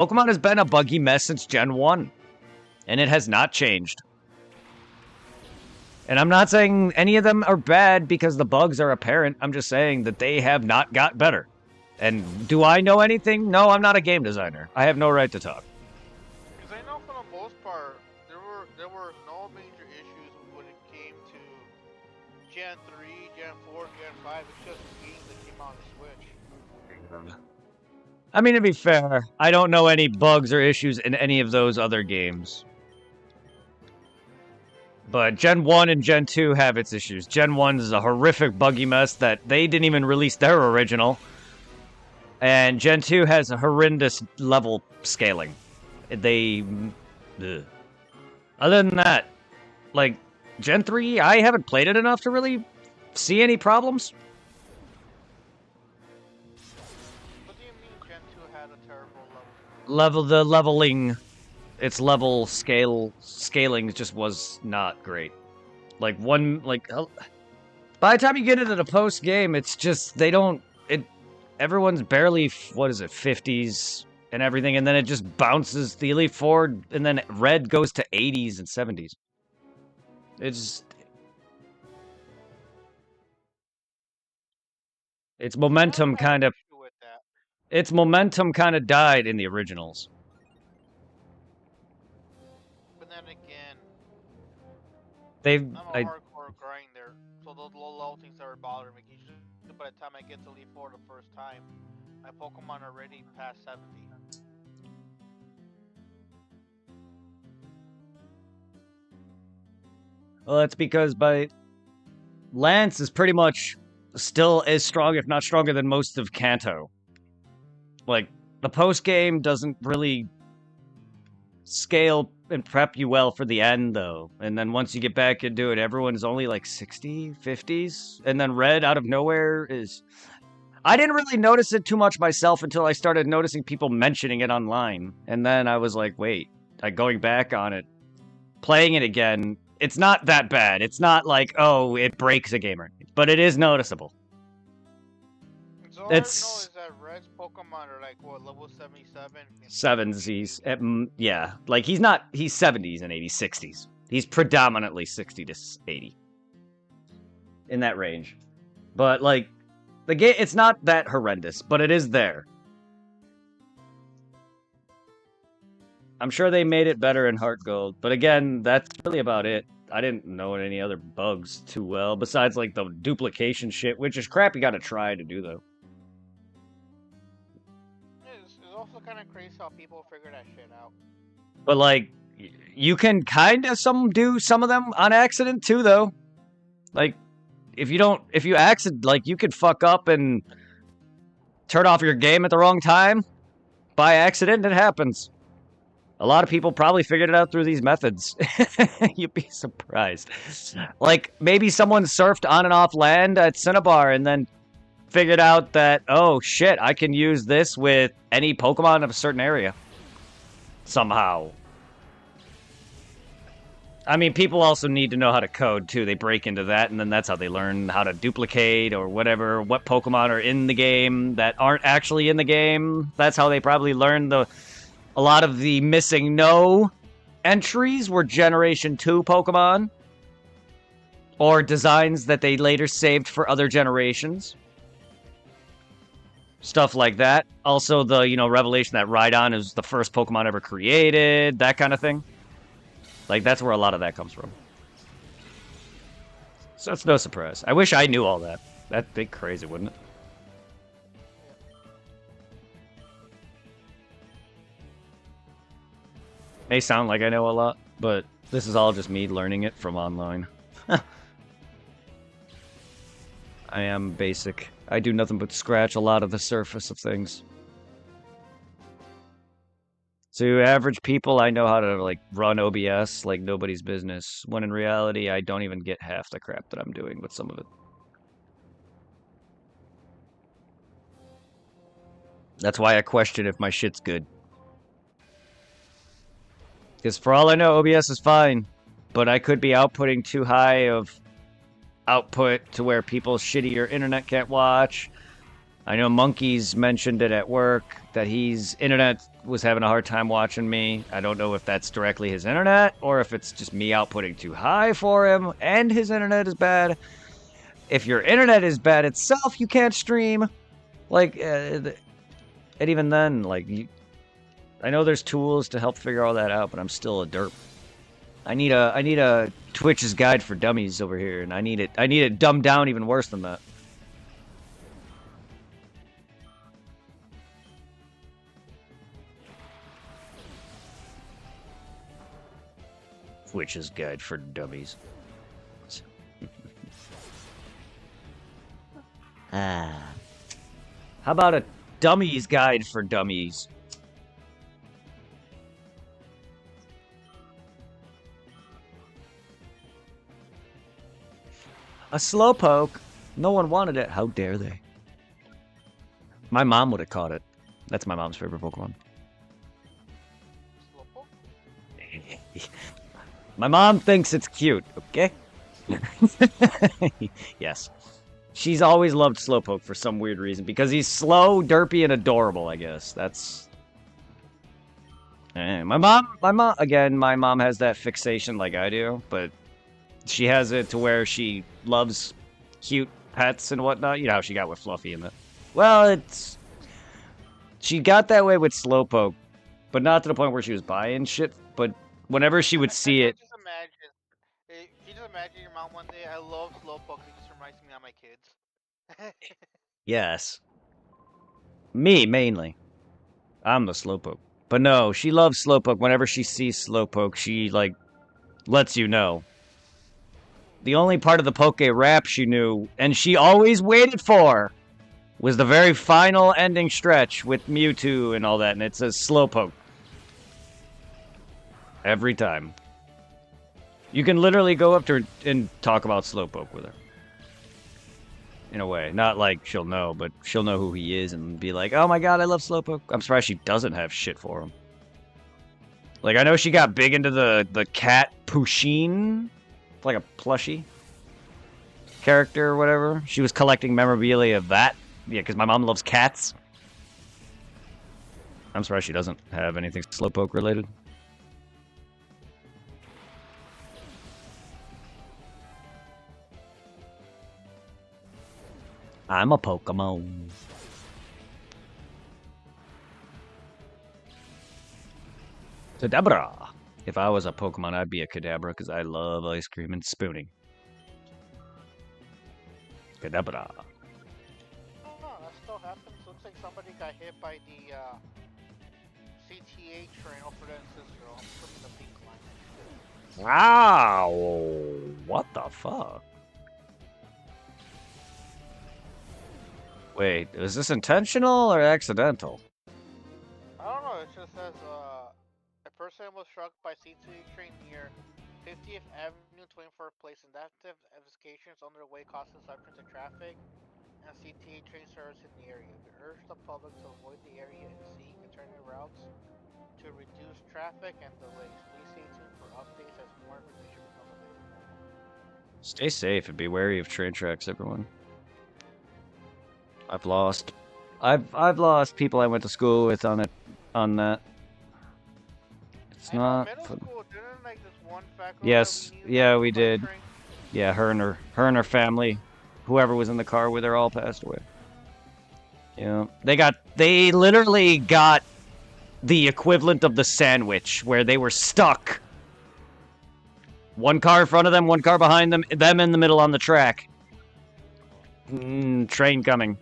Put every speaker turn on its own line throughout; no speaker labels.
Pokemon has been a buggy mess since Gen 1, and it has not changed. And I'm not saying any of them are bad because the bugs are apparent. I'm just saying that they have not got better. And do I know anything? No, I'm not a game designer. I have no right to talk.
Because I know for the most part, there were no major issues when it came to Gen 3, Gen 4, Gen 5. It's just games that came out on the Switch.
I mean, to be fair, I don't know any bugs or issues in any of those other games. But Gen 1 and Gen 2 have its issues. Gen 1 is a horrific buggy mess that they didn't even release their original. And Gen 2 has a horrendous level scaling. They... Ugh. Other than that, like, Gen 3, I haven't played it enough to really see any problems.
What do you mean Gen 2 had a terrible
The leveling, its level scaling just was not great. Like, by the time you get into the post game, it's just, everyone's barely, 50s and everything, and then it just bounces the Elite Four, and then Red goes to 80s and 70s. Its momentum kind of died in the originals.
But then again,
I'm
a hardcore grinder, so those low level things that are bothering me. Usually, by the time I get to Elite Four the first time, my Pokemon are already past 70.
Well, that's because Lance is pretty much still as strong, if not stronger, than most of Kanto. Like, the post game doesn't really scale and prep you well for the end, though. And then once you get back into it, everyone's only like 60, 50s. And then Red out of nowhere is... I didn't really notice it too much myself until I started noticing people mentioning it online. And then I was like, wait, going back on it, playing it again, it's not that bad. It's not like, oh, it breaks a gamer. But it is noticeable.
So all I know is that Red's Pokemon are like, what, level 77?
70s. Yeah. Like, he's 70s and 80s, 60s. He's predominantly 60 to 80. In that range. But, like, the game, it's not that horrendous, but it is there. I'm sure they made it better in Heart Gold, but again, that's really about it. I didn't know any other bugs too well, besides, like, the duplication shit, which is crap you gotta try to do, though.
It's also kind of crazy how people figure that shit out.
But, like, you can kind of do some of them on accident, too, though. Like, if you accident, like, you could fuck up and turn off your game at the wrong time by accident. It happens. A lot of people probably figured it out through these methods. You'd be surprised. Like, maybe someone surfed on and off land at Cinnabar and then figured out that, oh shit, I can use this with any Pokemon of a certain area. Somehow. I mean, people also need to know how to code, too. They break into that, and then that's how they learn how to duplicate or whatever, what Pokemon are in the game that aren't actually in the game. That's how they probably learn a lot of the missing no entries were Generation 2 Pokemon. Or designs that they later saved for other generations. Stuff like that. Also, the, revelation that Rhydon is the first Pokemon ever created. That kind of thing. Like, that's where a lot of that comes from. So it's no surprise. I wish I knew all that. That'd be crazy, wouldn't it? May sound like I know a lot, but this is all just me learning it from online. I am basic. I do nothing but scratch a lot of the surface of things. To average people, I know how to, like, run OBS like nobody's business, when in reality, I don't even get half the crap that I'm doing with some of it. That's why I question if my shit's good. Because for all I know, OBS is fine, but I could be outputting too high of output to where people's shittier internet can't watch. I know Monkey's mentioned it at work that his internet was having a hard time watching me. I don't know if that's directly his internet or if it's just me outputting too high for him and his internet is bad. If your internet is bad itself, you can't stream. Like, and even then, like, I know there's tools to help figure all that out, but I'm still a derp. I need a Twitch's guide for dummies over here, and I need it dumbed down even worse than that. Twitch's guide for dummies. How about a dummies guide for dummies? A slowpoke? No one wanted it. How dare they? My mom would have caught it. That's my mom's favorite Pokemon.
Slowpoke?
My mom thinks it's cute, okay? Yes. She's always loved Slowpoke for some weird reason. Because he's slow, derpy, and adorable, I guess. That's... my mom has that fixation like I do, but she has it to where she loves cute pets and whatnot. You know how she got with Fluffy and that. Well, it's... She got that way with Slowpoke, but not to the point where she was buying shit, but whenever she would see it...
Just imagine. You just imagine your mom one day, I love Slowpoke, it just reminds me of my kids.
Yes. Me, mainly. I'm the Slowpoke. But no, she loves Slowpoke. Whenever she sees Slowpoke, she, like, lets you know. The only part of the Poke Rap she knew, and she always waited for, was the very final ending stretch with Mewtwo and all that, and it says Slowpoke. Every time. You can literally go up to her and talk about Slowpoke with her. In a way. Not like she'll know, but she'll know who he is and be like, oh my god, I love Slowpoke. I'm surprised she doesn't have shit for him. Like, I know she got big into the cat Pusheen. Like a plushie character or whatever. She was collecting memorabilia of that. Yeah, because my mom loves cats. I'm surprised she doesn't have anything Slowpoke related. I'm a Pokemon. Kadabra. If I was a Pokemon, I'd be a Kadabra because I love ice cream and spooning. Kadabra.
Oh, that still happens. Looks like somebody got hit by the CTA train over there in Cicero. I'm flipping the pink line.
Wow. What the fuck? Wait, is this intentional or accidental?
I don't know, it just says a person was struck by CTA train near 50th Avenue, 24th place. Adaptive investigations underway causing disruptions in traffic and CTA train service in the area. We urge the public to avoid the area and seek alternative routes to reduce traffic and delays. Please stay tuned for updates as more information becomes available.
Stay safe and be wary of train tracks, everyone. I've lost people I went to school with on that. It's not.
Middle school, didn't like this one faculty?
Yes, yeah, we did. Yeah, her and her family, whoever was in the car with her, all passed away. Yeah, they literally got the equivalent of the sandwich, where they were stuck. One car in front of them, one car behind them in the middle on the track. Train coming.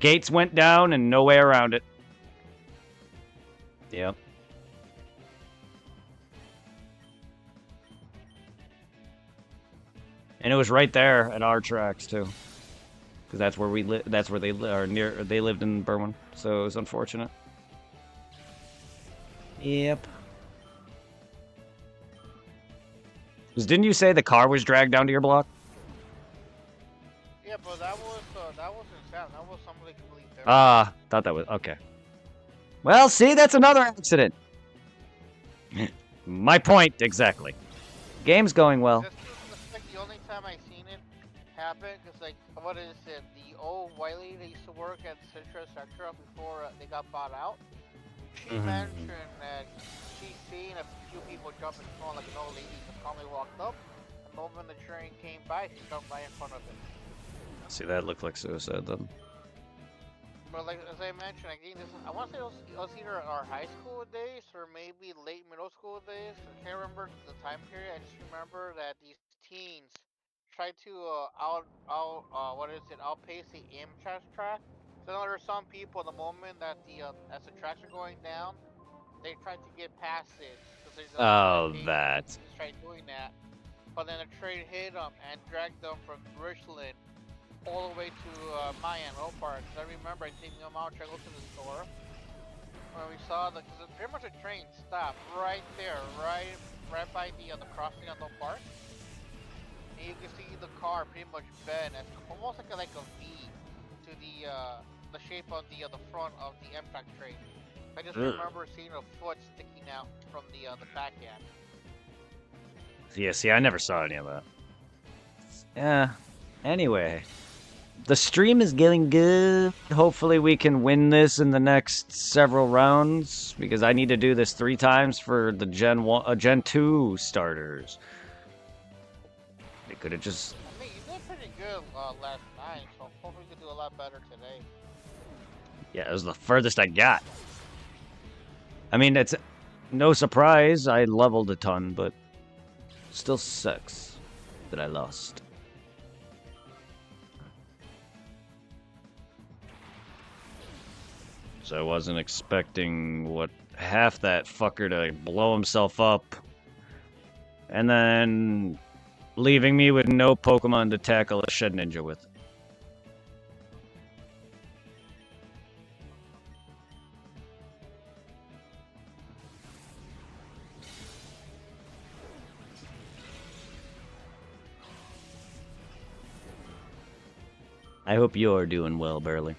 Gates went down and no way around it. Yep. And it was right there at our tracks too, because that's where we live. That's where they are near. They lived in Berwyn, so it was unfortunate. Yep. Didn't you say the car was dragged down to your block?
Yeah, but that wasn't Sam. That was somebody completely different.
Ah, thought that was okay. Well, see, that's another accident. My point exactly. Game's going well.
This is like the only time I seen it happened because, like, what is it? The old white lady that used to work at Citrus Sector before they got bought out. She
Mhm.
mentioned that she seen a few people jump in front, like an old lady just calmly walked up. The moment the train came by, she jumped right in front of it.
See, that looked like suicide then.
But like as I mentioned, I think this I want to say it was either our high school days or maybe late middle school days. I can't remember the time period. I just remember that these teens tried to what is it outpace the Amtrak track. So now there's some people the moment that the as the tracks are going down, they tried to get past it because they're too
Oh,
impatient.
that.
They just tried doing that, but then the train hit them and dragged them from Richland all the way to Mayan Oak Park. Cause I remember I taking them out, trying to go to the store when we saw cause pretty much a train stopped right there, right by the crossing of the park, and you can see the car pretty much bend as almost like a V to the shape of the front of the Amtrak train. I just
Ugh.
remember seeing a foot sticking out from the back end.
Yeah, see, I never saw any of that. Yeah. Anyway, the stream is getting good. Hopefully, we can win this in the next several rounds because I need to do this 3 times for the Gen 2 starters. They could have just.
I mean, you did pretty good last night, so hopefully you can do a lot better today.
Yeah, it was the furthest I got. I mean, it's no surprise I leveled a ton, but still sucks that I lost. So I wasn't expecting half that fucker to blow himself up and then leaving me with no Pokemon to tackle a Shed Ninja with. I hope you're doing well, Burley.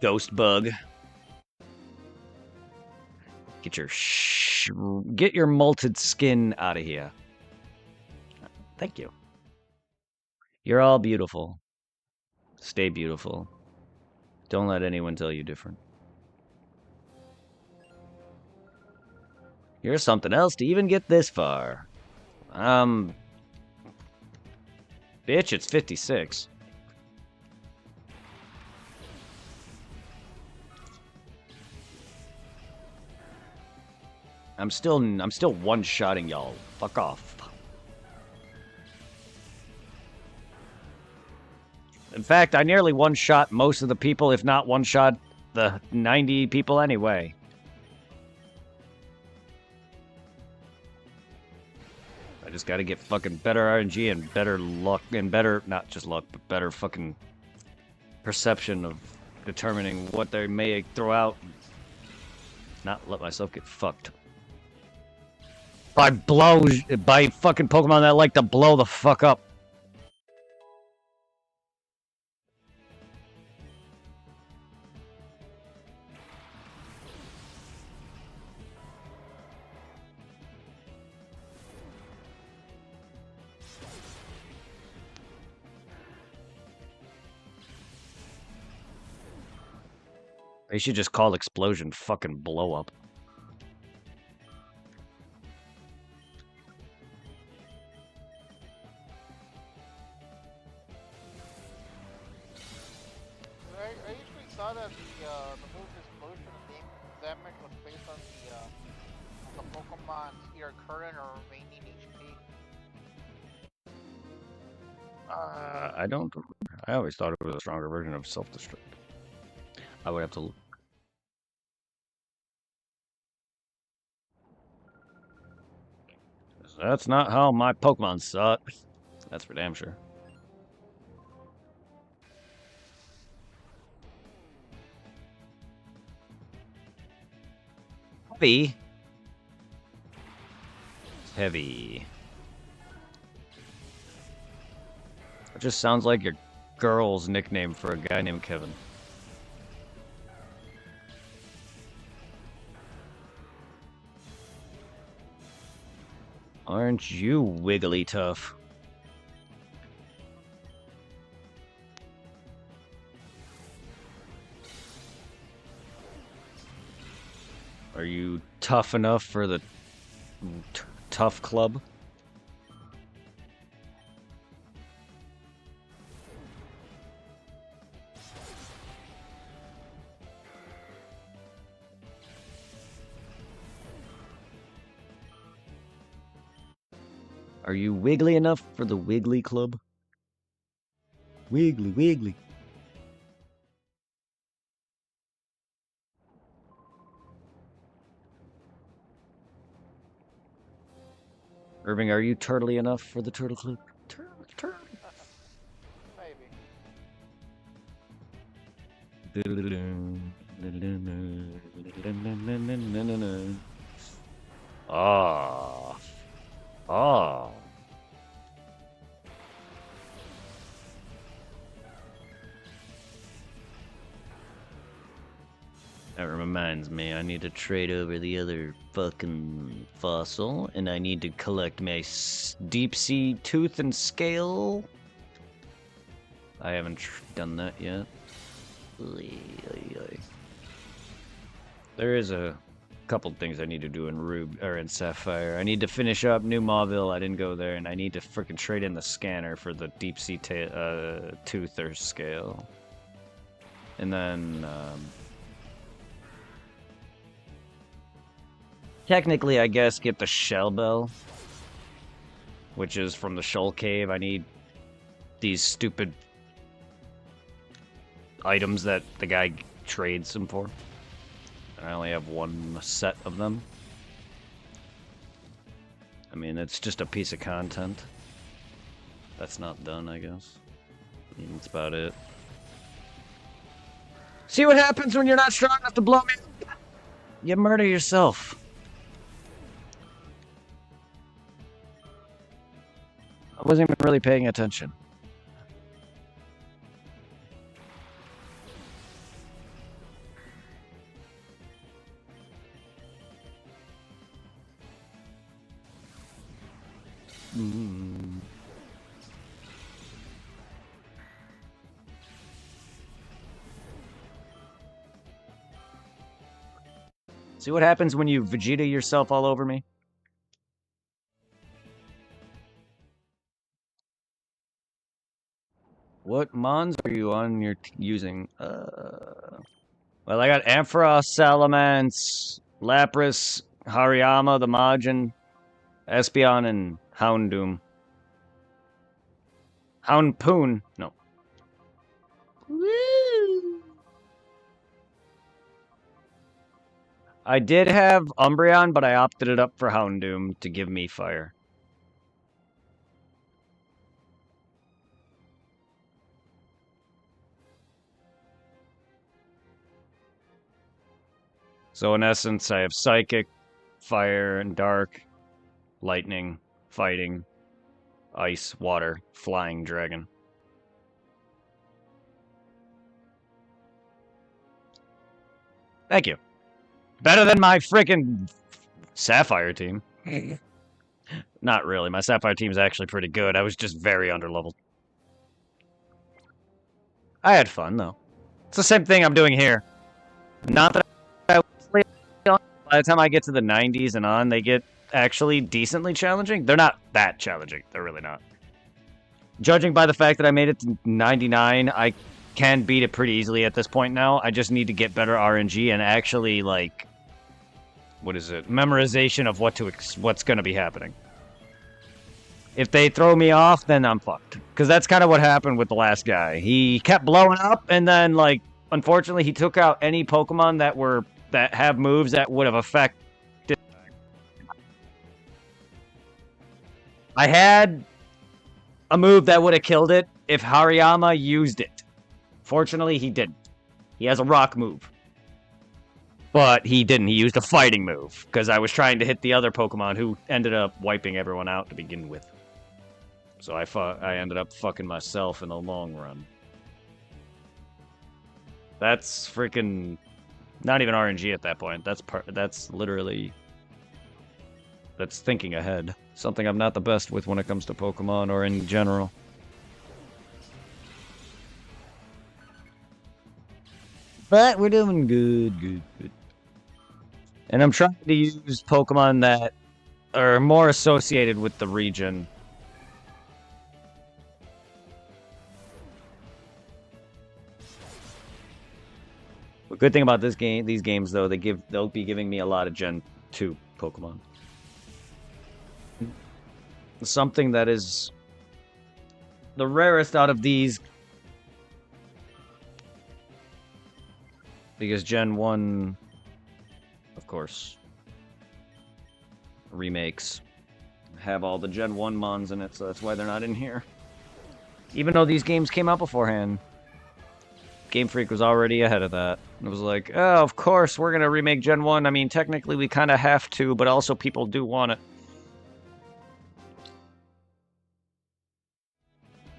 Ghost bug. Get your molted skin out of here. Thank you. You're all beautiful. Stay beautiful. Don't let anyone tell you different. You're something else to even get this far. Bitch, it's 56. I'm still one-shotting y'all. Fuck off. In fact, I nearly one-shot most of the people, if not one-shot the 90 people anyway. I just gotta get fucking better RNG and better luck, and better, not just luck, but better fucking perception of determining what they may throw out. Not let myself get fucked. By fucking Pokemon that like to blow the fuck up. They should just call explosion fucking blow up.
I usually thought that the move explosion and damage was based on the Pokemon's either current or remaining HP.
I don't. I always thought it was a stronger version of self-destruct. I would have to look. That's not how my Pokemon saw it. That's for damn sure. Heavy. Heavy. It just sounds like your girl's nickname for a guy named Kevin. Aren't you wiggly tough? Are you tough enough for the tough club? Are you wiggly enough for the wiggly club? Wiggly, wiggly. Irving, are you turtly enough for the turtle club? Turtle.
Maybe.
Ah. Ah. That reminds me, I need to trade over the other fucking fossil, and I need to collect my deep sea tooth and scale. I haven't done that yet. There is a couple things I need to do in in Sapphire. I need to finish up New Mauville. I didn't go there, and I need to freaking trade in the scanner for the deep sea tooth or scale. And then technically, I guess, get the shell bell, which is from the Shoal Cave. I need these stupid items that the guy trades them for. I only have one set of them. I mean, it's just a piece of content. That's not done, I guess. That's about it. See what happens when you're not strong enough to blow me up? You murder yourself. I wasn't even really paying attention. See what happens when you Vegeta yourself all over me? What mons are you on your using? Well, I got Ampharos, Salamence, Lapras, Hariyama, the Majin, Espeon, and Houndoom. Houndpoon. No. Woo! I did have Umbreon, but I opted it up for Houndoom to give me fire. So in essence, I have Psychic, Fire, and Dark, Lightning, Fighting, Ice, Water, Flying Dragon. Thank you. Better than my freaking Sapphire team. Not really. My Sapphire team is actually pretty good. I was just very underleveled. I had fun, though. It's the same thing I'm doing here. Not that I... By the time I get to the 90s and on, they get actually decently challenging. They're not that challenging. They're really not. Judging by the fact that I made it to 99, I can beat it pretty easily at this point now. I just need to get better RNG and actually, like... What is it? Memorization of what's going to be happening. If they throw me off, then I'm fucked. Because that's kind of what happened with the last guy. He kept blowing up, and then, like, unfortunately, he took out any Pokemon that have moves that would have affected. I had a move that would have killed it if Hariyama used it. Fortunately, he didn't. He has a rock move. But he didn't. He used a fighting move. Because I was trying to hit the other Pokemon who ended up wiping everyone out to begin with. So I ended up fucking myself in the long run. That's freaking... Not even RNG at that point. That's literally... that's thinking ahead. Something I'm not the best with when it comes to Pokemon or in general. But we're doing good. And I'm trying to use Pokemon that are more associated with the region. The good thing about these games though, they'll be giving me a lot of Gen 2 Pokemon. Something that is the rarest out of these, because Gen 1, of course, remakes have all the Gen 1 mons in it, so that's why they're not in here. Even though these games came out beforehand. Game Freak was already ahead of that. It was like, oh, of course, we're going to remake Gen 1. I mean, technically, we kind of have to, but also people do want it.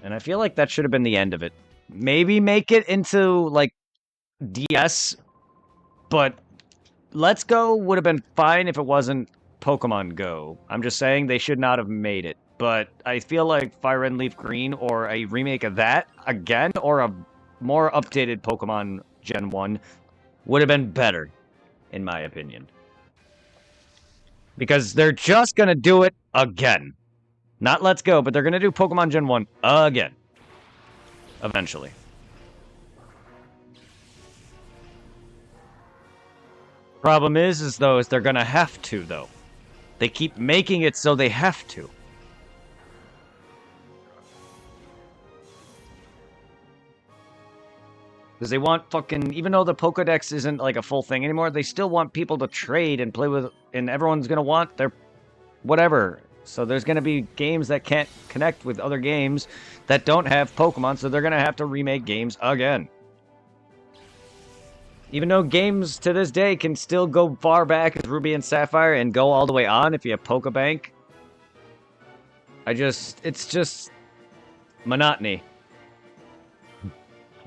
And I feel like that should have been the end of it. Maybe make it into, like, DS, but Let's Go would have been fine if it wasn't Pokemon Go. I'm just saying they should not have made it. But I feel like Fire Red and Leaf Green, or a remake of that again, or a more updated Pokemon Gen 1 would have been better, in my opinion. Because they're just going to do it again. Not Let's Go, but they're going to do Pokemon Gen 1 again. Eventually. Problem is though, they're going to have to, though. They keep making it so they have to. Because they want fucking, even though the Pokedex isn't like a full thing anymore, they still want people to trade and play with, and everyone's going to want their whatever. So there's going to be games that can't connect with other games that don't have Pokemon, so they're going to have to remake games again. Even though games to this day can still go far back as Ruby and Sapphire and go all the way on if you have Pokebank. It's just monotony.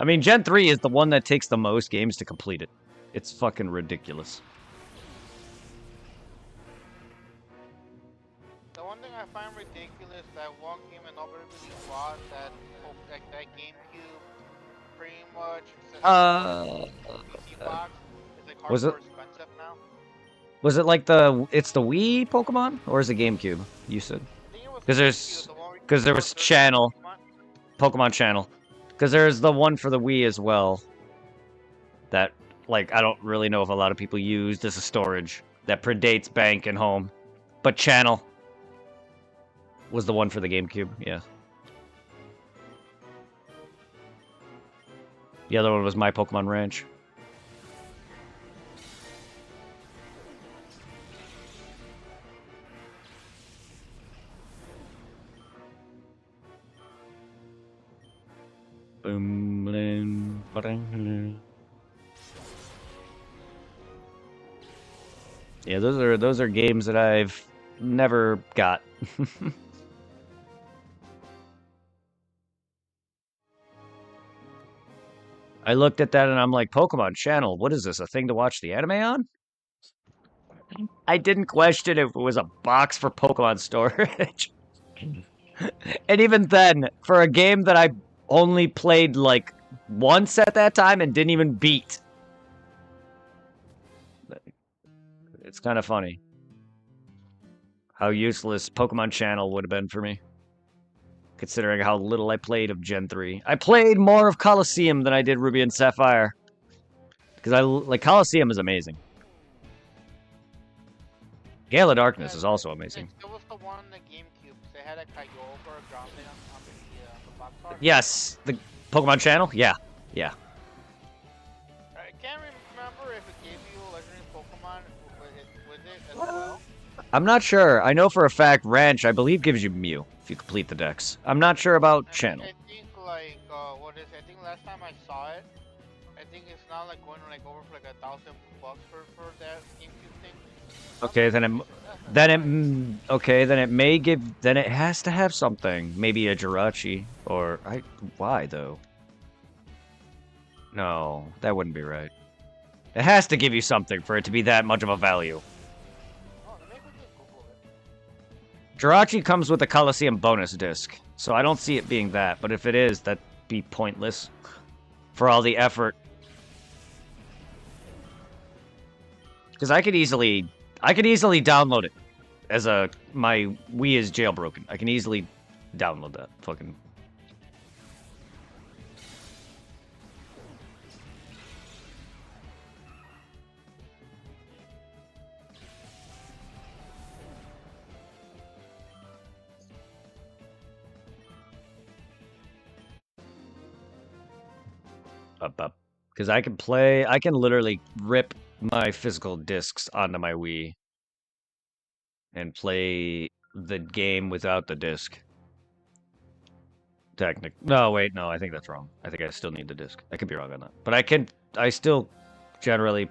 I mean, Gen 3 is the one that takes the most games to complete it. It's fucking ridiculous.
The one thing I find ridiculous that one game and nobody really bought that GameCube pretty much PC box is like
Was it?
hardcore expensive now.
Was it like it's the Wii Pokemon or is it GameCube? You said because there was Channel, Pokemon Channel, because there's the one for the Wii as well. That like I don't really know if a lot of people used as a storage that predates Bank and Home, but Channel was the one for the GameCube. Yeah. The other one was My Pokemon Ranch. Yeah, those are games that I've never got. I looked at that and I'm like, Pokemon Channel, what is this, a thing to watch the anime on? I didn't question if it was a box for Pokemon storage. And even then, for a game that I only played like once at that time and didn't even beat. It's kind of funny how useless Pokemon Channel would have been for me, considering how little I played of Gen 3. I played more of Coliseum than I did Ruby and Sapphire, because Coliseum is amazing. Gale of Darkness is also amazing.
It was the one on the GameCube. They had a Kyogre or a Groundling on the box art.
Yes, the Pokemon Channel? Yeah.
I can't remember if it gave you legendary Pokemon with it as well.
I'm not sure. I know for a fact Ranch, I believe, gives you Mew if you complete the decks. I'm not sure about Channel.
I think like what is it? I think last time I saw it, I think it's not like going like over for like $1,000 for that GameCube thing.
Okay, then it has to have something. Maybe a Jirachi or why though? No, that wouldn't be right. It has to give you something for it to be that much of a value.
Oh, maybe just Google it.
Jirachi comes with a Coliseum bonus disc, so I don't see it being that. But if it is, that'd be pointless for all the effort. Because I could easily download it as my Wii is jailbroken. I can easily download that fucking. Up. Because I can literally rip my physical discs onto my Wii and play the game without the disc. No, wait, no, I think that's wrong. I think I still need the disc. I could be wrong on that. But I still generally,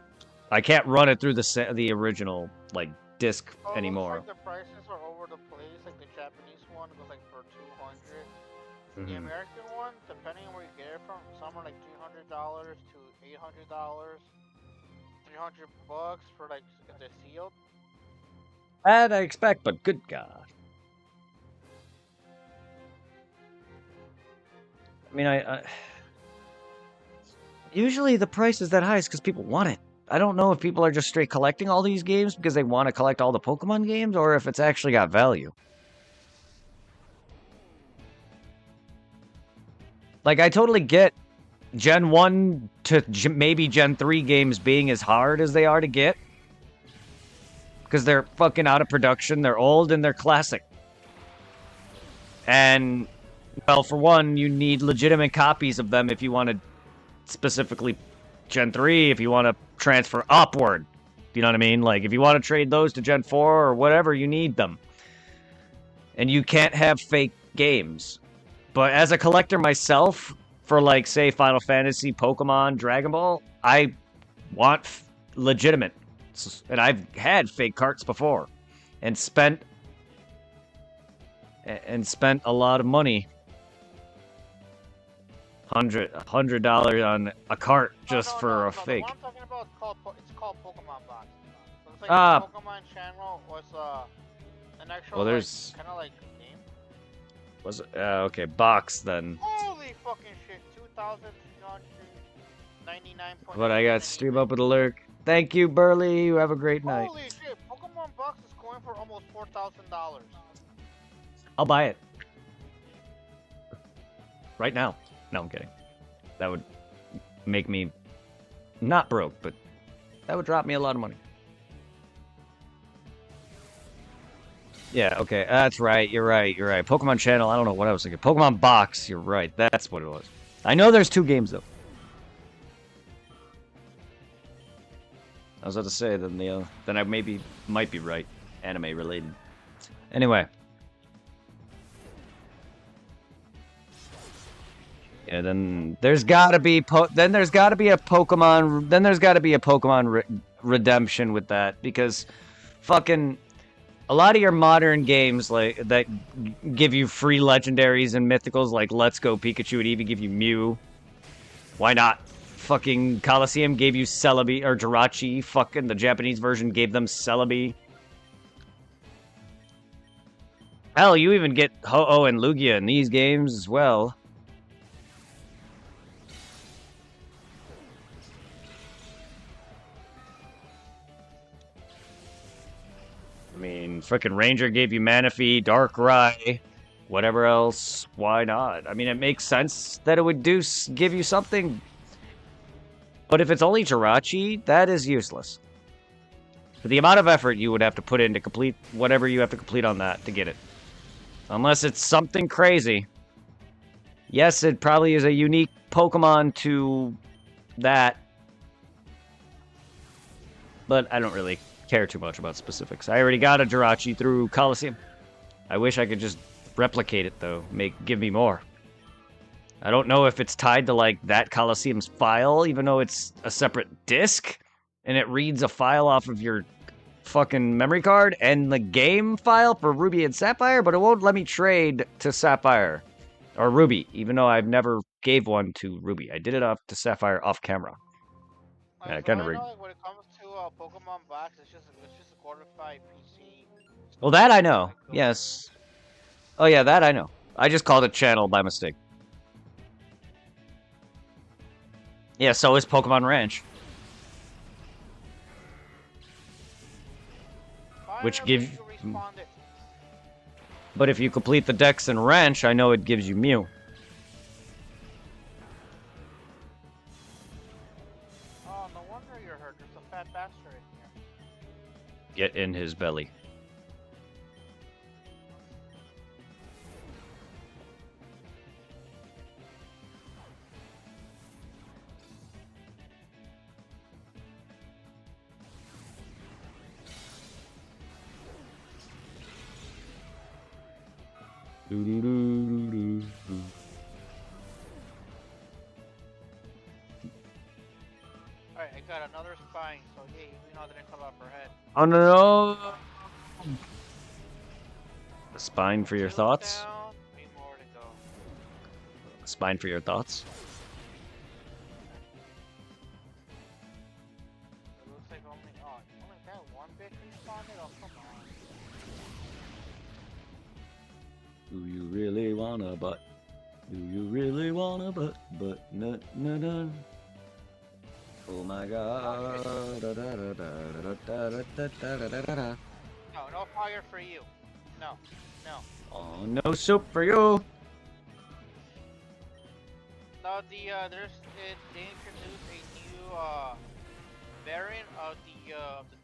I can't run it through the original, like, disc anymore.
Looks like the prices are over the place. Like the Japanese one goes like for 200. The American one, depending on where you get it from, some are like $300 to $800, $300 for like if they're sealed.
That I expect, but good God. I mean, I usually the price is that high is because people want it. I don't know if people are just straight collecting all these games because they want to collect all the Pokemon games, or if it's actually got value. Like, I totally get Gen 1 to maybe Gen 3 games being as hard as they are to get. Because they're fucking out of production, they're old, and they're classic. And, well, for one, you need legitimate copies of them if you want to specifically Gen 3, if you want to transfer upward. You know what I mean? Like, if you want to trade those to Gen 4 or whatever, you need them. And you can't have fake games. But as a collector myself, for like, say, Final Fantasy, Pokemon, Dragon Ball, I want legitimate. And I've had fake carts before. And spent a lot of money. $100 on a cart just for a fake.
The one I'm talking about it's called Pokemon Box. So it's like Pokemon Channel was an actual kind of like game.
Was it? Okay, box then.
Holy fucking shit! 2,399.
But I got stream up with a lurk. Thank you, Burley. You have a great night.
Holy shit! Pokemon Box is going for almost $4,000.
I'll buy it right now. No, I'm kidding. That would make me not broke, but that would drop me a lot of money. Yeah, okay, that's right. You're right. Pokemon Channel, I don't know what I was thinking. Pokemon Box, you're right. That's what it was. I know there's 2 games, though. I was about to say, then I might be right. Anime related. Anyway. Yeah, then there's gotta be a Pokemon redemption with that, because fucking a lot of your modern games like that give you free legendaries and mythicals like Let's Go Pikachu would even give you Mew. Why not? Fucking Coliseum gave you Celebi or Jirachi. Fucking the Japanese version gave them Celebi. Hell, you even get Ho-Oh and Lugia in these games as well. I mean, frickin' Ranger gave you Manaphy, Darkrai, whatever else. Why not? I mean, it makes sense that it would give you something. But if it's only Jirachi, that is useless. For the amount of effort you would have to put in to complete whatever you have to complete on that to get it. Unless it's something crazy. Yes, it probably is a unique Pokemon to that. But I don't really care too much about specifics. I already got a Jirachi through Coliseum. I wish I could just replicate it, though. Give me more. I don't know if it's tied to, like, that Coliseum's file, even though it's a separate disc, and it reads a file off of your fucking memory card, and the game file for Ruby and Sapphire, but it won't let me trade to Sapphire. Or Ruby, even though I've never gave one to Ruby. I did it to Sapphire off camera.
Yeah, kind of when it comes to Pokemon Box, it's just a glorified PC
Well, that I know. Yes. Oh yeah, that I know. I just called it channel by mistake. Yeah, so is Pokemon Ranch, which
Finally,
give.
you responded.
But if you complete the Dex in Ranch, I know it gives you Mew.
Oh, no wonder you're hurt. There's a fat bastard in here.
Get in his belly.
Alright, I got another spine, so yay, we know I didn't cut off her head.
Oh no! A spine for your
Two
thoughts?
down, 3 more to go.
A spine for your thoughts?
It looks like only that one bitch responded? Oh, come on.
Do you really want a butt? Do you really want a butt? But na na na. Oh my god. Da, da, da, da, da, da, da, da, da, da, da.
No, no fire for you. No, no.
Oh, no soup for you.
No, they introduced a new variant of the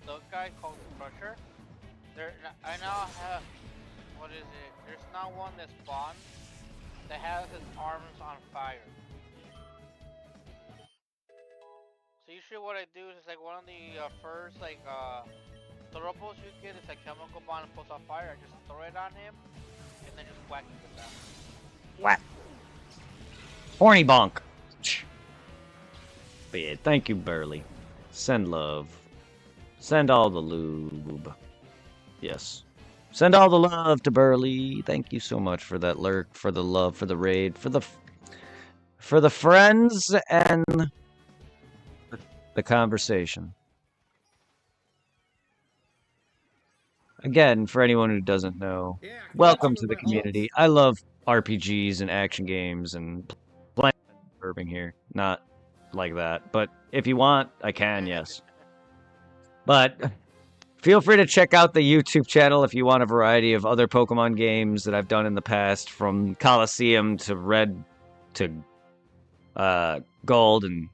Doug guy called the Crusher. I now have, what is it? There's now one that spawns that has his arms on fire. So usually what I do is like one of the first throwables you get is like chemical bond and puts on fire. I just throw it on him and then just whack him with that.
What? Horny bonk. But yeah, thank you, Burley. Send love. Send all the lube. Yes. Send all the love to Burley. Thank you so much for that lurk, for the love, for the raid, for the friends and the conversation. Again, for anyone who doesn't know, welcome to the community. I love RPGs and action games and playing Irving here. Not like that, but if you want, I can, yes. But feel free to check out the YouTube channel if you want a variety of other Pokemon games that I've done in the past, from Coliseum to Red to Gold and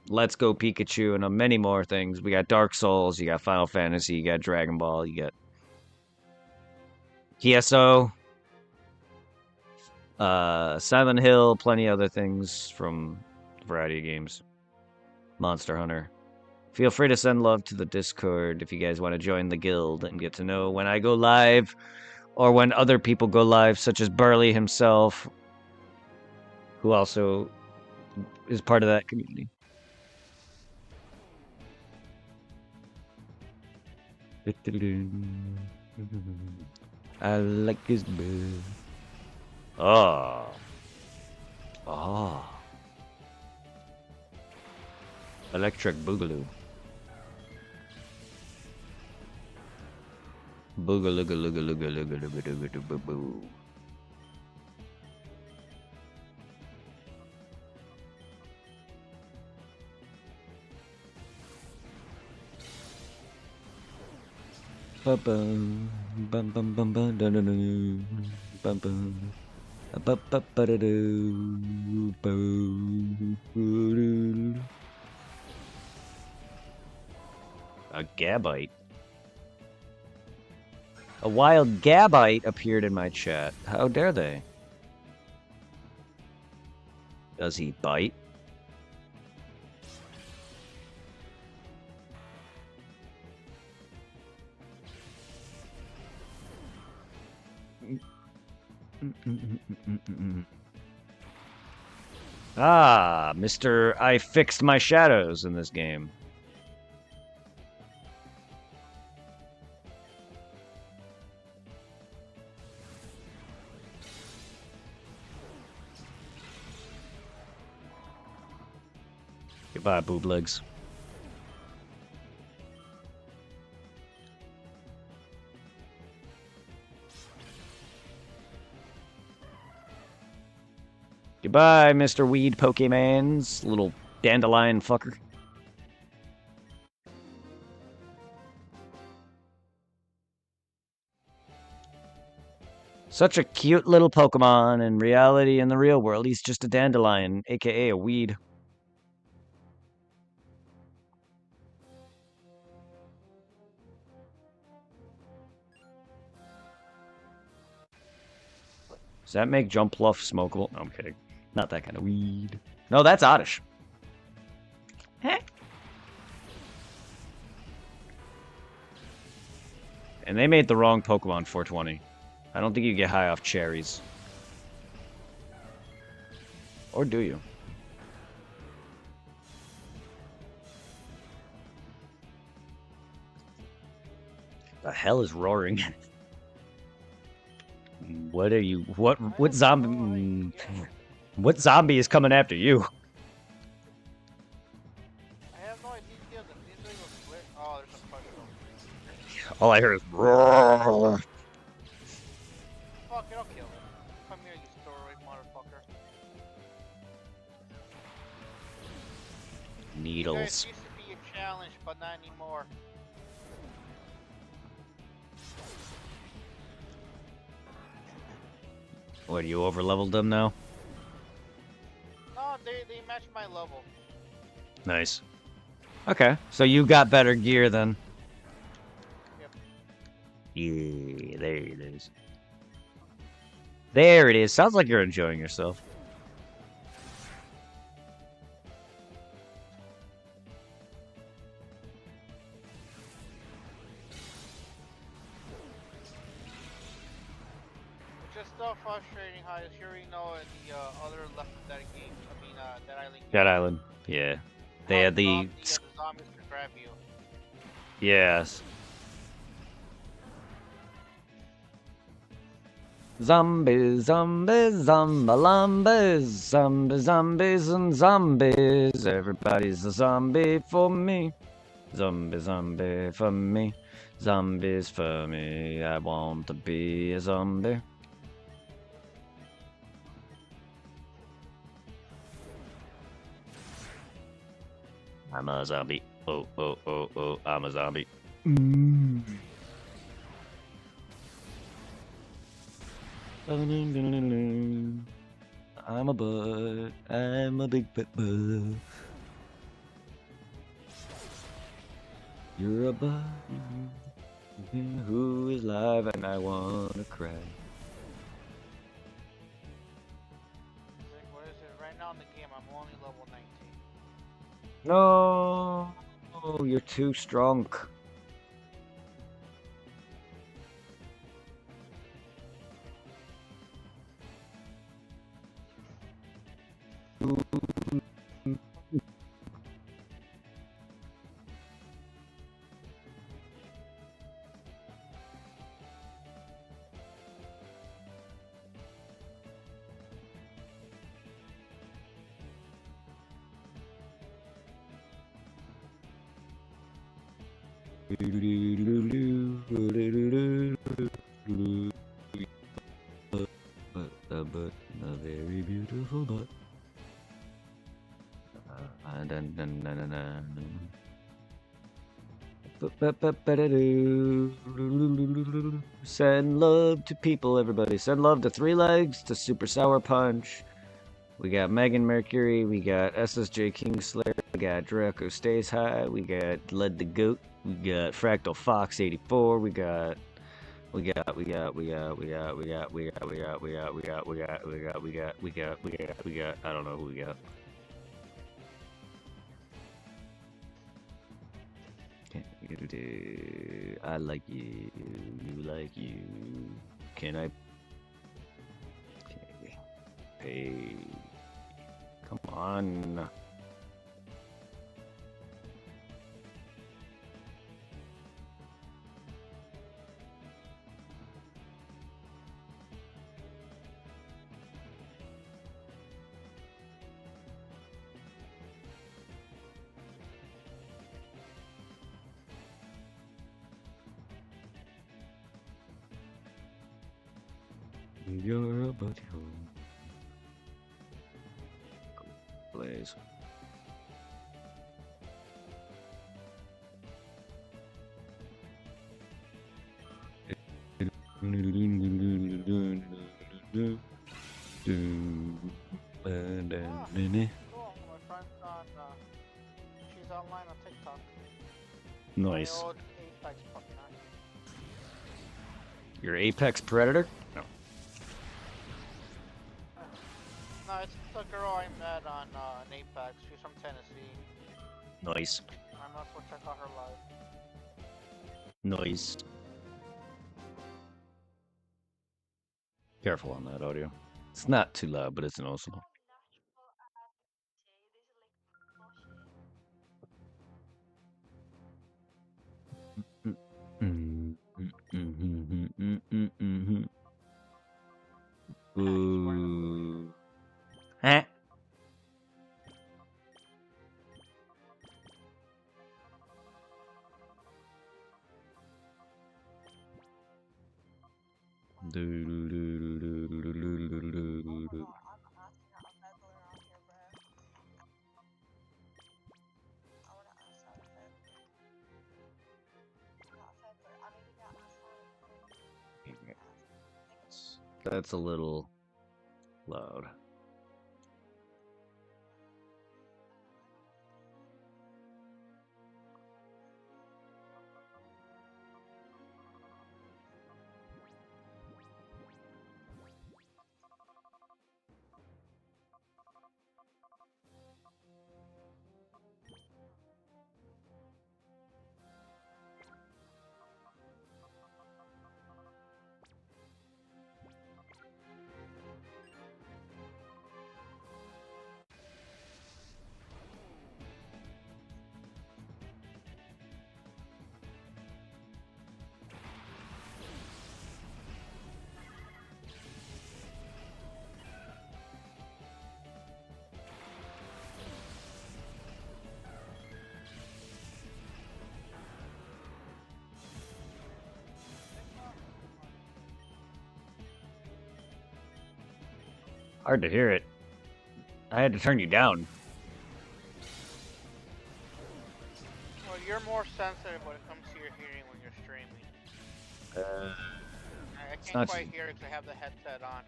Let's Go Pikachu and many more things. We got Dark Souls, you got Final Fantasy, you got Dragon Ball, you got TSO, Silent Hill, plenty other things from a variety of games. Monster Hunter. Feel free to send love to the Discord if you guys want to join the guild and get to know when I go live or when other people go live, such as Burley himself, who also is part of that community. I like his bed. Oh. Oh. Electric Boogaloo. Boogaloo. A Gabite. A wild Gabite appeared in my chat. How dare they? Does he bite? Ah, Mr. I fixed my shadows in this game. Goodbye, boob legs. Goodbye, Mr. Weed Pokemans, little dandelion fucker. Such a cute little Pokemon. In reality, in the real world, he's just a dandelion, aka a weed. Does that make Jumpluff smokable? No, I'm kidding. Not that kind of weed. No, that's Oddish. And they made the wrong Pokemon 420. I don't think you get high off cherries. Or do you? The hell is roaring? What are you? What zombie? What zombie is coming after you?
I have no idea. These things will split. Oh, there's a question.
All I hear is roar.
Fuck it, I'll kill him. Come here, you story motherfucker.
Needles.
Guys, used to be a challenge, but not anymore.
What, you overleveled them now?
No, they match my level.
Nice. Okay, so you got better gear then.
Yep.
Yeah, there it is. There it is. Sounds like you're enjoying yourself.
Just so frustrating how you already know in the other left of that game. I mean, that island.
That island. Yeah. They had the.
Zombies to grab you.
Yes. Zombies, zombies, zombalambas, zombies, zombies, and zombies. Everybody's a zombie for me. Zombie, zombie for me. Zombies for me. I want to be a zombie. I'm a zombie. Oh, oh, oh, oh, I'm a zombie. Mm. I'm a bud. I'm a big fat bud. You're a bud who is live and I wanna cry.
What is it? Right now in the game, I'm only level 19.
No, you're too strong. But a very beautiful butt. Send love to people, everybody. Send love to Three Legs, to Super Sour Punch. We got Megan Mercury, we got SSJ Kingslayer, we got Draco Stays High, we got Led the Goat, we got Fractal Fox 84, we got I don't know who we got. I like you, you like you. Can I pay? Come on. You're a butthole. Blaze.
Cool. My friend's on. She's online on TikTok.
Nice.
My old Apex partner.
Your apex predator? No.
No, it's the girl I met on Apex. She's from Tennessee.
Nice.
I must go check out her live.
Nice. Careful on that audio. It's not too loud, but it's noticeable. Ooh. Huh? That's a little loud. Hard to hear it. I had to turn you down.
Well, you're more sensitive when it comes to your hearing when you're streaming. I can't quite hear it because I have the headset on.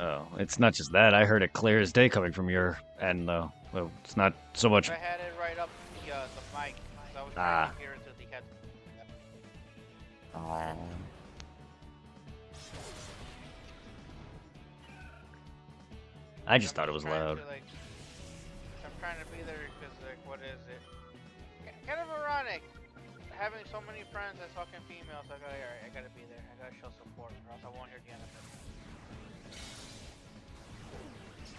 Oh, it's not just that. I heard it clear as day coming from your end, though. Well, it's not so much.
I had it right up the mic, so I was trying to hear it through the headset.
I just thought it was loud.
I'm trying to be there because, like, what is it? Kind of ironic having so many friends as fucking females. I gotta be there. I gotta show support, or else I won't hear the end of it.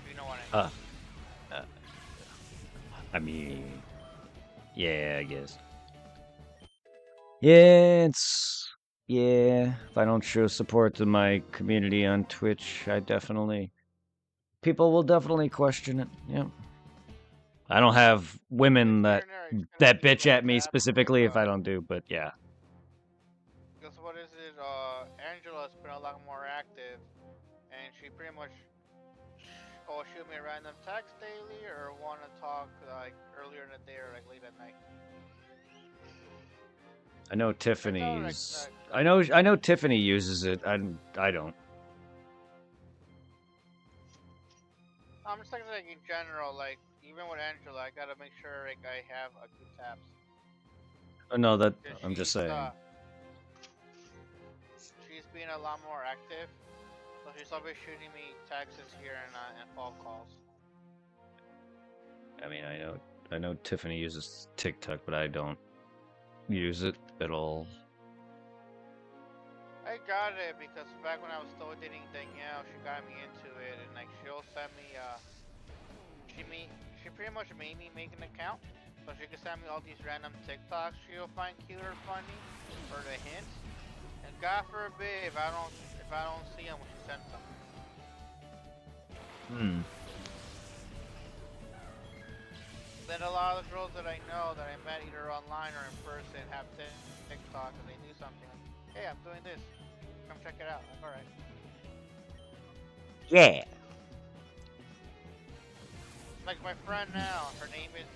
You know what I mean?
I mean, yeah, I guess. Yeah, if I don't show support to my community on Twitch, people will definitely question it. Yep. I don't have women that bitch at me specifically if I don't do, but yeah.
Because what is it? Angela's been a lot more active, and she pretty much shoot me a random text daily, or want to talk like earlier in the day or like late at night.
I know Tiffany's. I know Tiffany uses it. I don't.
I'm just thinking like in general, like even with Angela, I gotta make sure like I have a good taps.
Oh no, that I'm just saying.
She's being a lot more active, so she's always shooting me texts here and phone calls.
I mean, I know Tiffany uses TikTok, but I don't use it at all.
I got it because back when I was still dating Danielle, she got me into it, and like she'll send me she pretty much made me make an account, so she can send me all these random TikToks she'll find cute or funny, or the hints. And God forbid if I don't see them when she sends them. Then a lot of the girls that I know that I met either online or in person have TikTok and they do something like, hey, I'm doing this. Come check it out. Like, alright.
Yeah.
Like my friend now, her name is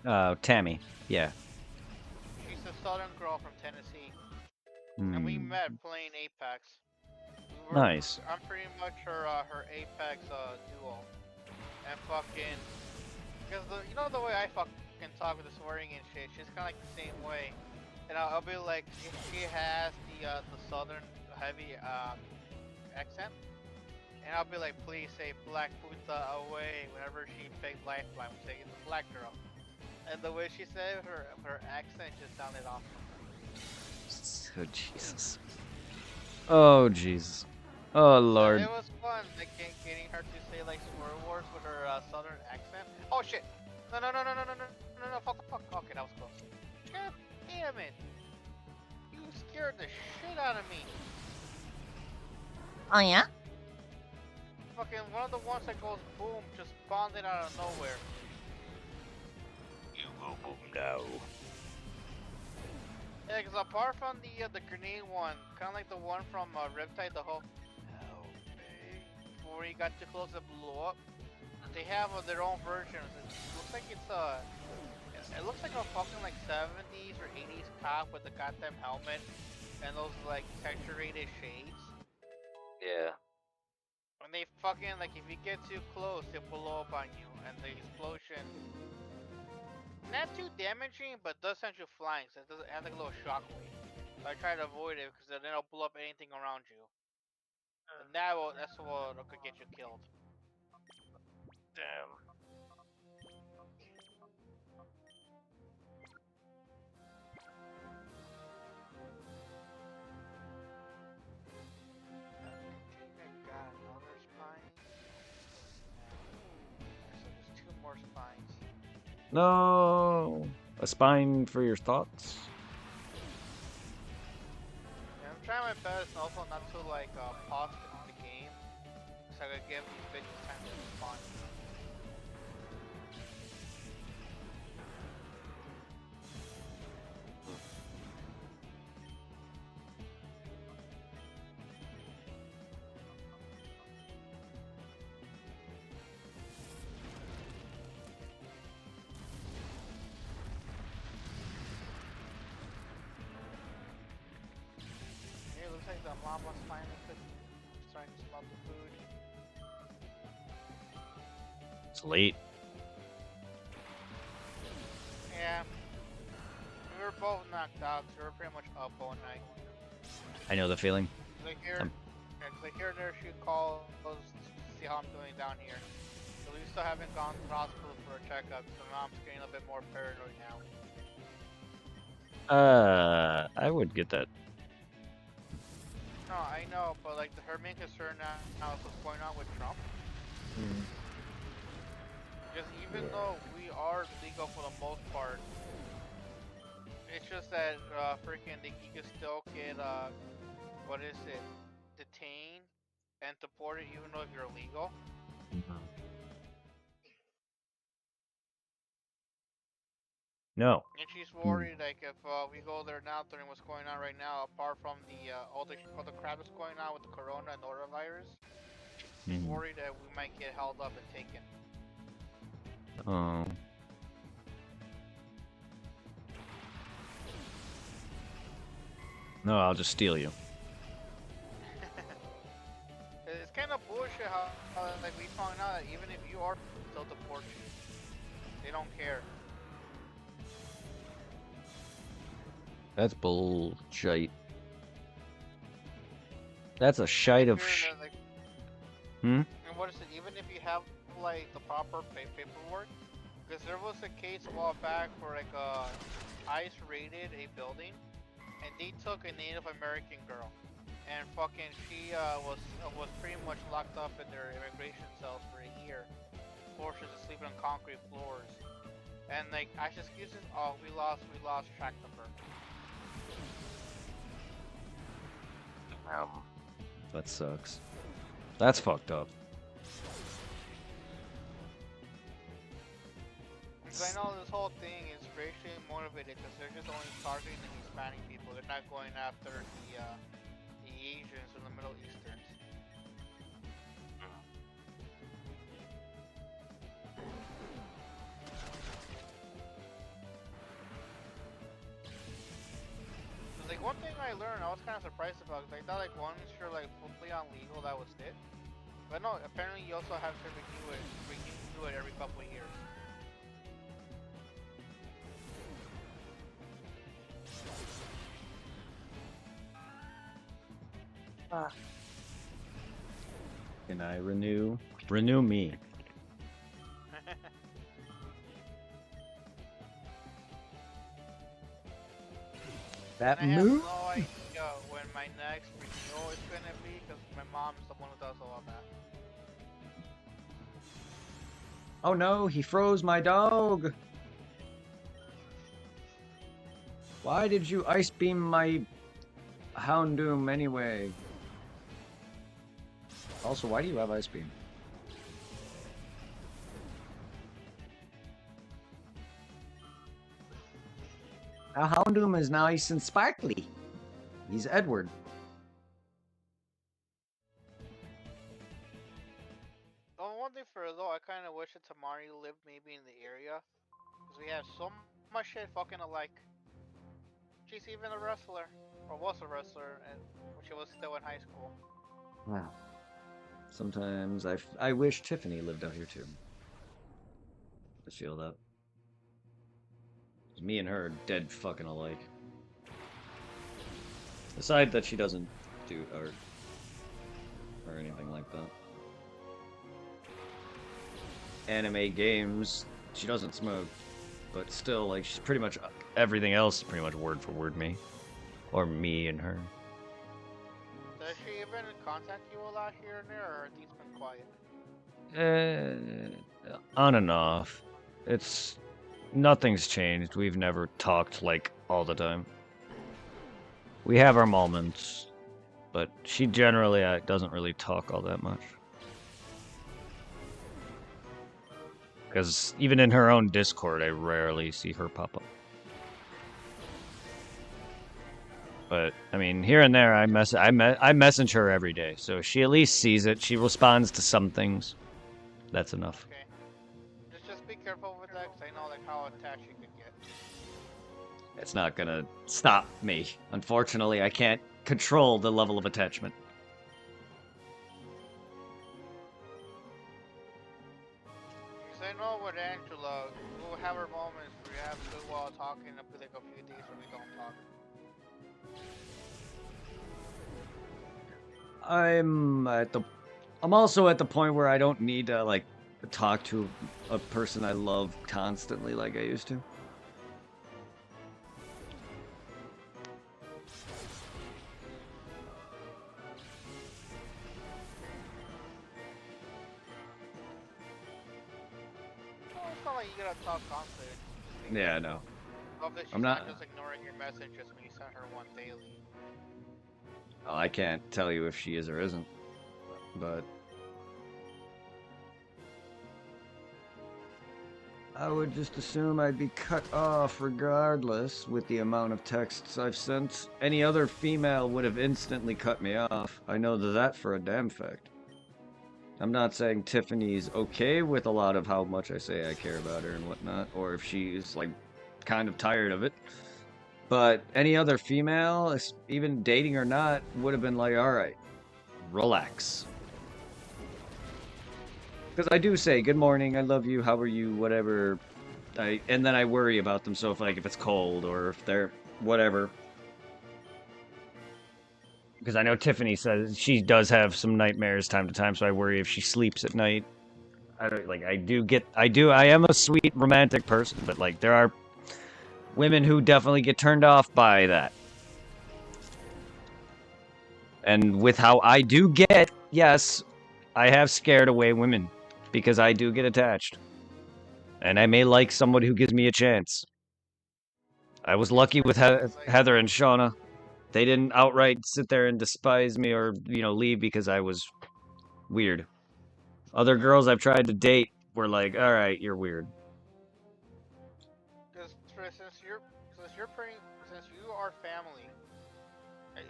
Tamara.
Tammy. Yeah.
She's a Southern girl from Tennessee, and we
Hmm.
met playing Apex.
Nice.
I'm pretty much her Apex duo, and fucking because you know the way I fucking talk with the swearing and shit, she's kind of like the same way. And I'll be like, if she has the Southern heavy accent, and I'll be like, please say Black Puta away whenever she picked Lifeline, we say it's a black girl. And the way she said her accent just sounded awesome.
Oh Jesus. Oh Jesus. Oh
So
Lord.
it was fun, like getting her to say like swear words with her Southern accent. Oh shit! No no no no no no no no no! Fuck fuck! Okay, that was close. God damn it! You scared the shit out of me.
Oh yeah?
Fucking one of the ones that goes boom just spawned it out of nowhere.
You go boom now.
Yeah, because apart from the grenade one, kind of like the one from Riptide, the whole before he got too close it blew up. They have their own versions. It looks like it looks like a fucking like 70s or 80s cop with a goddamn helmet and those like texturated shades.
Yeah.
And they fucking like if you get too close, they blow up on you, and the explosion not too damaging, but does send you flying. So it does have like a little shockwave. So I try to avoid it because then it'll blow up anything around you. And that's what could get you killed.
Damn.
I got another spine. So there's two more spines.
No. A spine for your thoughts.
Yeah, I'm trying my best also not to like pause the game, so I could give these bitches time to spawn. Hey, it looks like the llama's finally cooking. Starting to smell the food.
It's late.
Yeah, we were both knocked out, so we were pretty much up all night.
I know the feeling.
Cause I hear their shoot calls to see how I'm doing down here. So we still haven't gone to the hospital for a checkup, so now I'm getting a little bit more paranoid now.
I would get that.
No, I know, but like her main concern now is what's going on with Trump. Because even though we are legal for the most part, it's just that freaking you can still get what is it, detained and deported even though if you're illegal.
No.
And she's worried like if we go there now during what's going on right now, apart from all the crap that's going on with the corona and norovirus, she's worried that we might get held up and taken.
Oh. No, I'll just steal you.
It's kind of bullshit how like we found out that even if you are still deport you, they don't care.
That's bullshit. That's a shite of sh.
Like,
Hmm?
and what is it? Even if you have like the proper paperwork, because there was a case a while back where like ICE raided a building, and they took a Native American girl, and fucking she was pretty much locked up in their immigration cells for a year, forced to sleep on concrete floors, and like ICE excuses, oh we lost track of her.
That sucks. That's fucked up.
Because I know this whole thing is racially motivated because they're just only targeting the Hispanic people. They're not going after the Asians or the Middle Easterns. like one thing I learned, I was kind of surprised about. Cause I thought like once you're like fully on legal, that was it. But no, apparently you also have to renew it every couple of years.
Can I renew? Renew me. That
I have
move?
no idea when my next renewal is gonna be, because my mom's the one who does all of that.
Oh no, he froze my dog. Why did you ice beam my Houndoom anyway? Also, why do you have ice beam? Our Houndoom is nice and sparkly. He's Edward.
The one thing for though, I kind of wish that Tamari lived maybe in the area, because we have so much shit fucking alike. She's even a wrestler, or was a wrestler, and when she was still in high school.
Wow. Sometimes I wish Tiffany lived out here too. I feel that. Me and her are dead fucking alike. Aside that she doesn't do art or anything like that. Anime games, she doesn't smoke, but still, like, she's pretty much everything else, pretty much word for word me, or me and her.
Does she even contact you a lot here and there, or are things been quiet?
On and off. Nothing's changed. We've never talked like all the time. We have our moments, but she generally doesn't really talk all that much. Because even in her own Discord, I rarely see her pop up. But I mean, here and there, I message her every day, so she at least sees it. She responds to some things. That's enough.
Okay. Just be careful with that, because I know like how attached you could get.
It's not gonna stop me. Unfortunately, I can't control the level of attachment.
Because I know with Angela, we'll have our moments where we have good while talking, and be like a few days where we don't talk.
I'm also at the point where I don't need to like talk to a person I love constantly like I used to.
Well, it's not like you gotta talk constantly.
Yeah, I know.
Love that she's
I'm not-
just ignoring your messages when you send her one daily.
Oh, I can't tell you if she is or isn't, but I would just assume I'd be cut off regardless with the amount of texts I've sent. Any other female would have instantly cut me off. I know that for a damn fact. I'm not saying Tiffany's okay with a lot of how much I say I care about her and whatnot, or if she's like kind of tired of it. But any other female, even dating or not, would have been like, alright, relax. Because I do say, good morning, I love you, how are you, whatever. And then I worry about them, so if it's cold or if they're whatever. Because I know Tiffany says she does have some nightmares time to time, so I worry if she sleeps at night. I am a sweet romantic person, but like there are women who definitely get turned off by that. And with how I do get, yes, I have scared away women because I do get attached. And I may like somebody who gives me a chance. I was lucky with Heather and Shauna. They didn't outright sit there and despise me or, leave because I was weird. Other girls I've tried to date were like, alright, you're weird.
Because since you are family,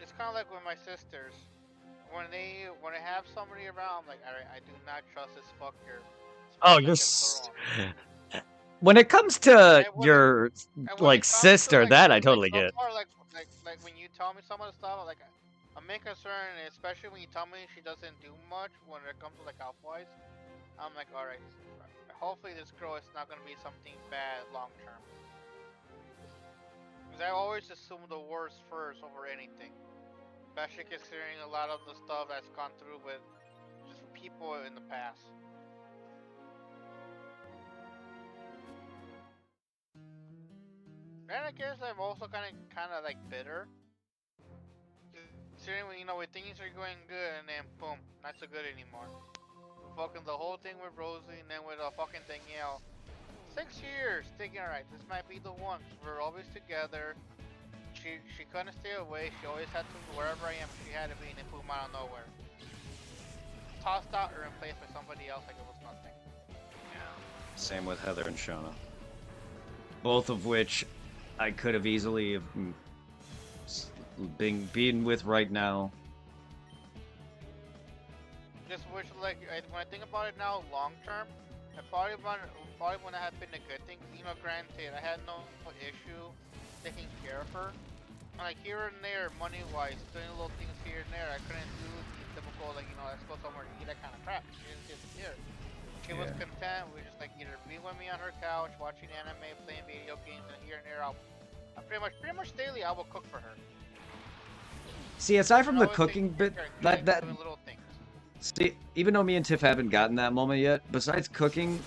it's kind of like with my sisters. When I have somebody around, I'm like, alright, I do not trust this fucker.
Oh, when it comes to your
when
sister, that I totally get.
So far, like when you tell me some of the stuff, like I'm main concern, especially when you tell me she doesn't do much when it comes to like health-wise. I'm like, all right, hopefully this girl is not gonna be something bad long term. Because I always assume the worst first over anything, especially considering a lot of the stuff that's gone through with just people in the past. And I guess I'm also kind of like bitter. Considering when things are going good and then boom, not so good anymore. Fucking the whole thing with Rosie and then with fucking Danielle. 6 years thinking, alright, this might be the one. 'Cause we're always together. She couldn't stay away. She always had to wherever I am. She had to be, and then boom, out of nowhere, tossed out or replaced by somebody else like it was nothing.
Same with Heather and Shauna. Both of which I could have easily have been with right now.
Just wish, like, when I think about it now, long term, I probably wouldn't have been a good thing. Granted, I had no issue taking care of her. Like here and there, money wise, doing little things here and there, I couldn't do the typical, like, let's go somewhere to eat, that kind of crap. She didn't disappear. She was content with just like either being with me on her couch, watching anime, playing video games, and here and there, I pretty much daily, I will cook for her.
See, aside from the cooking bit, that
little things.
See, even though me and Tiff haven't gotten that moment yet, besides cooking,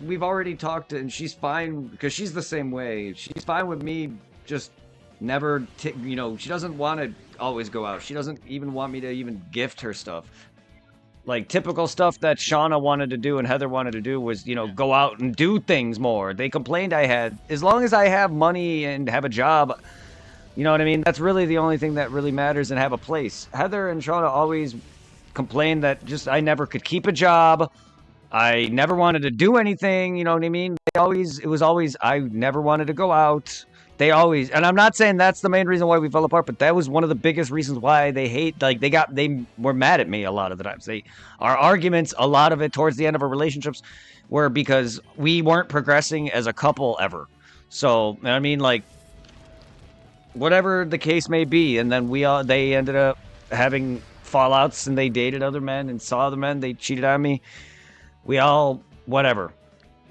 we've already talked, and she's fine, because she's the same way. She's fine with me just never, she doesn't want to always go out. She doesn't even want me to even gift her stuff. Like, typical stuff that Shauna wanted to do and Heather wanted to do was, go out and do things more. They complained I had, as long as I have money and have a job, you know what I mean? That's really the only thing that really matters, and have a place. Heather and Shauna always complained that I never could keep a job. I never wanted to do anything, you know what I mean? It was always, I never wanted to go out. They always, and I'm not saying that's the main reason why we fell apart, but that was one of the biggest reasons why they were mad at me a lot of the times. Our arguments, a lot of it towards the end of our relationships, were because we weren't progressing as a couple ever. So, I mean, like, whatever the case may be, and then they ended up having fallouts, and they dated other men and saw other men. They cheated on me. Whatever.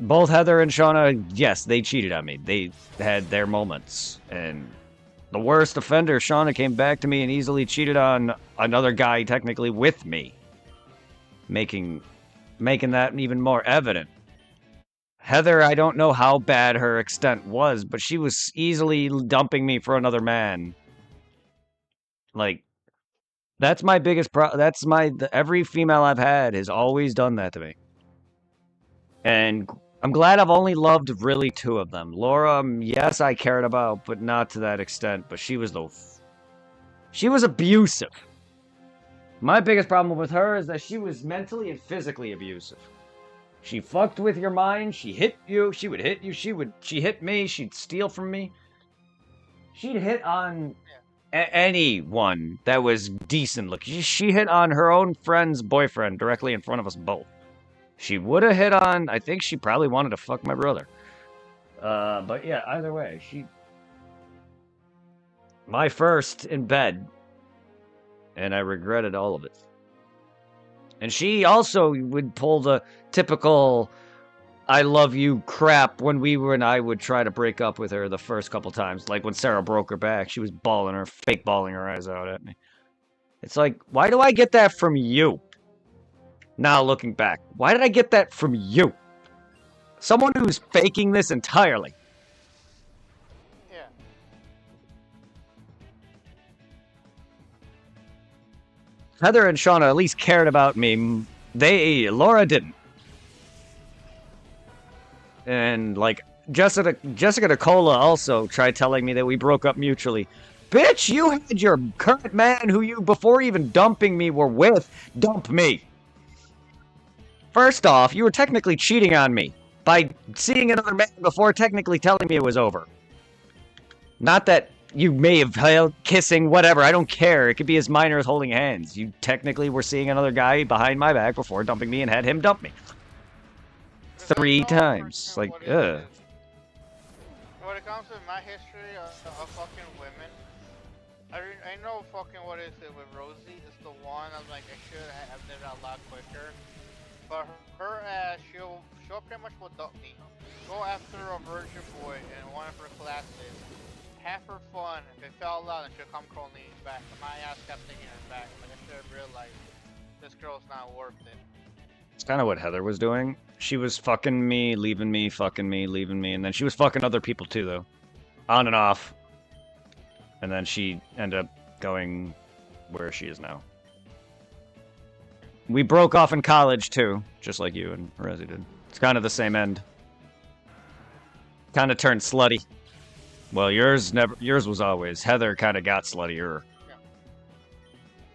Both Heather and Shauna, yes, they cheated on me. They had their moments. And the worst offender, Shauna, came back to me and easily cheated on another guy, technically with me. Making that even more evident. Heather, I don't know how bad her extent was, but she was easily dumping me for another man. Like, that's my biggest every female I've had has always done that to me. And I'm glad I've only loved really 2 of them. Laura, yes, I cared about, but not to that extent. But she was abusive. My biggest problem with her is that she was mentally and physically abusive. She fucked with your mind. She hit you. She would hit you. She hit me. She'd steal from me. She'd hit on anyone that was decent looking. She hit on her own friend's boyfriend directly in front of us both. She would have hit on, I think she probably wanted to fuck my brother. But yeah, either way, my first in bed, and I regretted all of it. And she also would pull the typical I love you crap when I would try to break up with her the first couple times. Like when Sarah broke her back, she was fake bawling her eyes out at me. It's like, why do I get that from you? Now looking back, why did I get that from you? Someone who's faking this entirely.
Yeah.
Heather and Shauna at least cared about me. Laura didn't. And like Jessica Nicola also tried telling me that we broke up mutually. Bitch, you had your current man who you, before even dumping me, were with, dump me. First off, you were technically cheating on me by seeing another man before technically telling me it was over. Not that you may have held kissing, whatever, I don't care. It could be as minor as holding hands. You technically were seeing another guy behind my back before dumping me and had him dump me. 3 times. Like, ugh.
When it comes to my history of fucking women, I know fucking what is it with Rosie. It's the one I'm like I should have did it a lot quicker. But her ass, she'll pretty much will dump me. Go after a virgin boy in one of her classes. Have her fun. If it fell out, and she'll come crawling back. And my ass kept taking her back. Like I should have realized this girl's not worth it.
It's kind of what Heather was doing. She was fucking me, leaving me, fucking me, leaving me, and then she was fucking other people too, though. On and off. And then she ended up going where she is now. We broke off in college too, just like you and Resi did. It's kind of the same end. Kind of turned slutty. Well, yours never. Yours was always. Heather kind of got sluttier.
Yeah.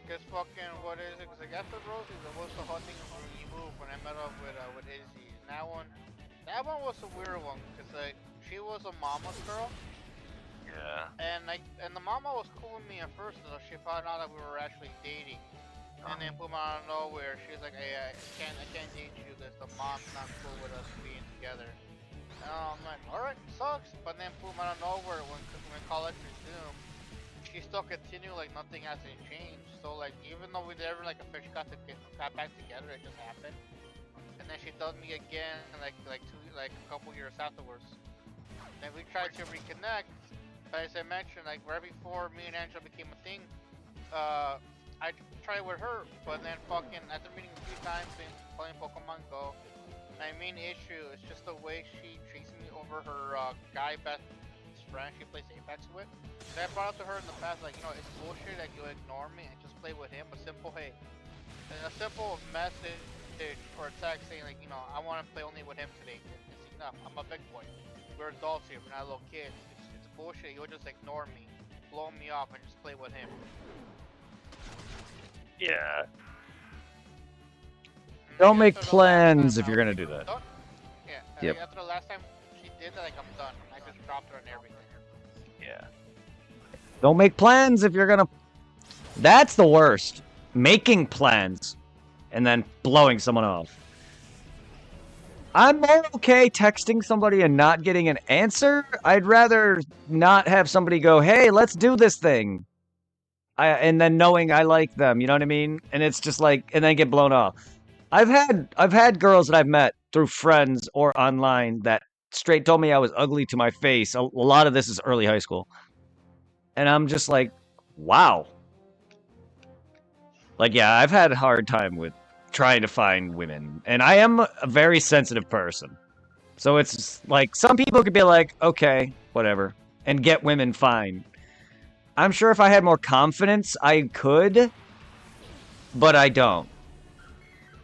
Cause fucking what is it? Cause like after Rosie, there was the hot thing when you move when I met up with Izzy. And that one was a weird one. Cause like she was a mama's girl.
Yeah.
And the mama was cool with me at first until she found out that we were actually dating. And then boom, out of nowhere, she's like, "Hey, I can't date you because the mom's not cool with us being together." And I'm like, "All right, sucks." But then boom, out of nowhere, when college resumed, she still continued like nothing hasn't changed. So like, even though we never like officially got back together, it just happened. And then she dumped me again, like a couple years afterwards. And we tried to reconnect. But as I mentioned, like right before me and Angela became a thing, I tried with her, but then fucking after meeting a few times and playing Pokemon Go, my main issue is just the way she treats me over her guy best friend she plays Apex with. And I brought up to her in the past, like, you know, it's bullshit that you ignore me and just play with him. A simple message or a text saying like, you know, I want to play only with him today. It's enough. I'm a big boy. We're adults here. We're not little kids. It's bullshit. You'll just ignore me, blow me off, and just play with him.
Yeah. Don't make plans if you're gonna do that.
Yeah.
Yep.
After the last time she did that, like I'm done. I just dropped her and everything.
Yeah. Don't make plans if you're gonna. That's the worst. Making plans and then blowing someone off. I'm more okay texting somebody and not getting an answer. I'd rather not have somebody go, "Hey, let's do this thing." And then knowing I like them, you know what I mean? And it's just like, and then get blown off. I've had girls that I've met through friends or online that straight told me I was ugly to my face. A lot of this is early high school. And I'm just like, wow. Like, yeah, I've had a hard time with trying to find women. And I am a very sensitive person. So it's like, some people could be like, okay, whatever, and get women fine. I'm sure if I had more confidence, I could, but I don't.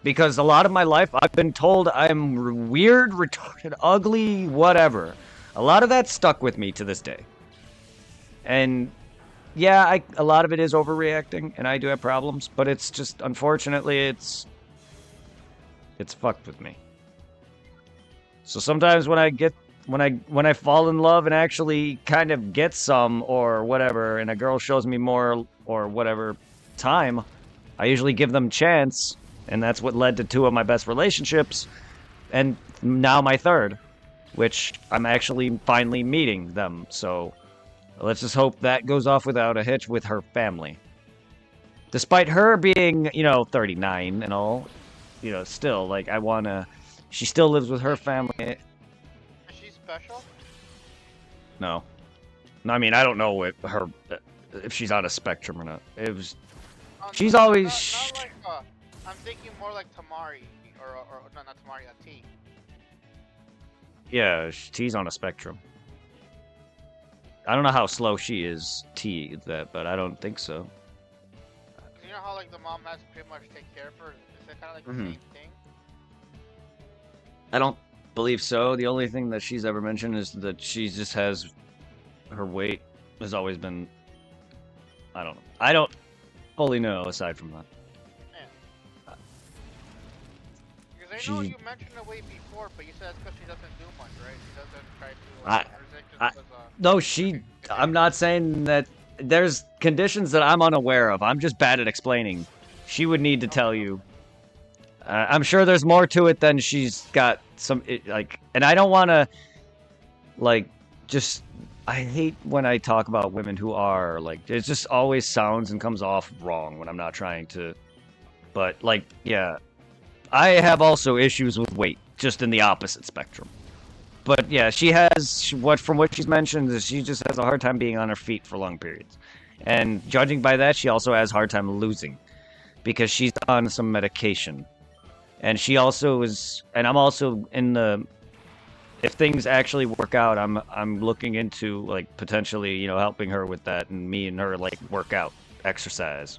Because a lot of my life, I've been told I'm weird, retarded, ugly, whatever. A lot of that stuck with me to this day. And yeah, a lot of it is overreacting, and I do have problems, but it's just, unfortunately, it's fucked with me. So sometimes when I fall in love and actually kind of get some or whatever, and a girl shows me more or whatever time, I usually give them chance, and that's what led to 2 of my best relationships, and now my 3rd, which I'm actually finally meeting them. So let's just hope that goes off without a hitch with her family. Despite her being, 39 and all, still, like, she still lives with her family.
Is she special?
No. I mean, I don't know if she's on a spectrum or not. She's always.
Not like, I'm thinking more like Tamari, or no, not Tamari, T.
Yeah, T's on a spectrum. I don't know how slow she is, but I don't think so.
You know how like the mom has to pretty much take care of her? Is that kind of like the same thing?
I don't believe so. The only thing that she's ever mentioned is that she just has her weight has always been. I don't know. I don't fully know aside from that.
Yeah. Because I know you mentioned the weight before, but you said that's because she doesn't do much, right? She doesn't try to.
I'm not saying that there's conditions that I'm unaware of. I'm just bad at explaining. She would need to tell you. I'm sure there's more to it than she's got and I don't want to, just, I hate when I talk about women who are like it just always sounds and comes off wrong when I'm not trying to. But like, yeah, I have also issues with weight, just in the opposite spectrum. But yeah, she has what from what she's mentioned is she just has a hard time being on her feet for long periods. And judging by that, she also has a hard time losing because she's on some medication. And she also is and I'm also in the if things actually work out, I'm looking into like potentially, helping her with that and me and her like work out, exercise.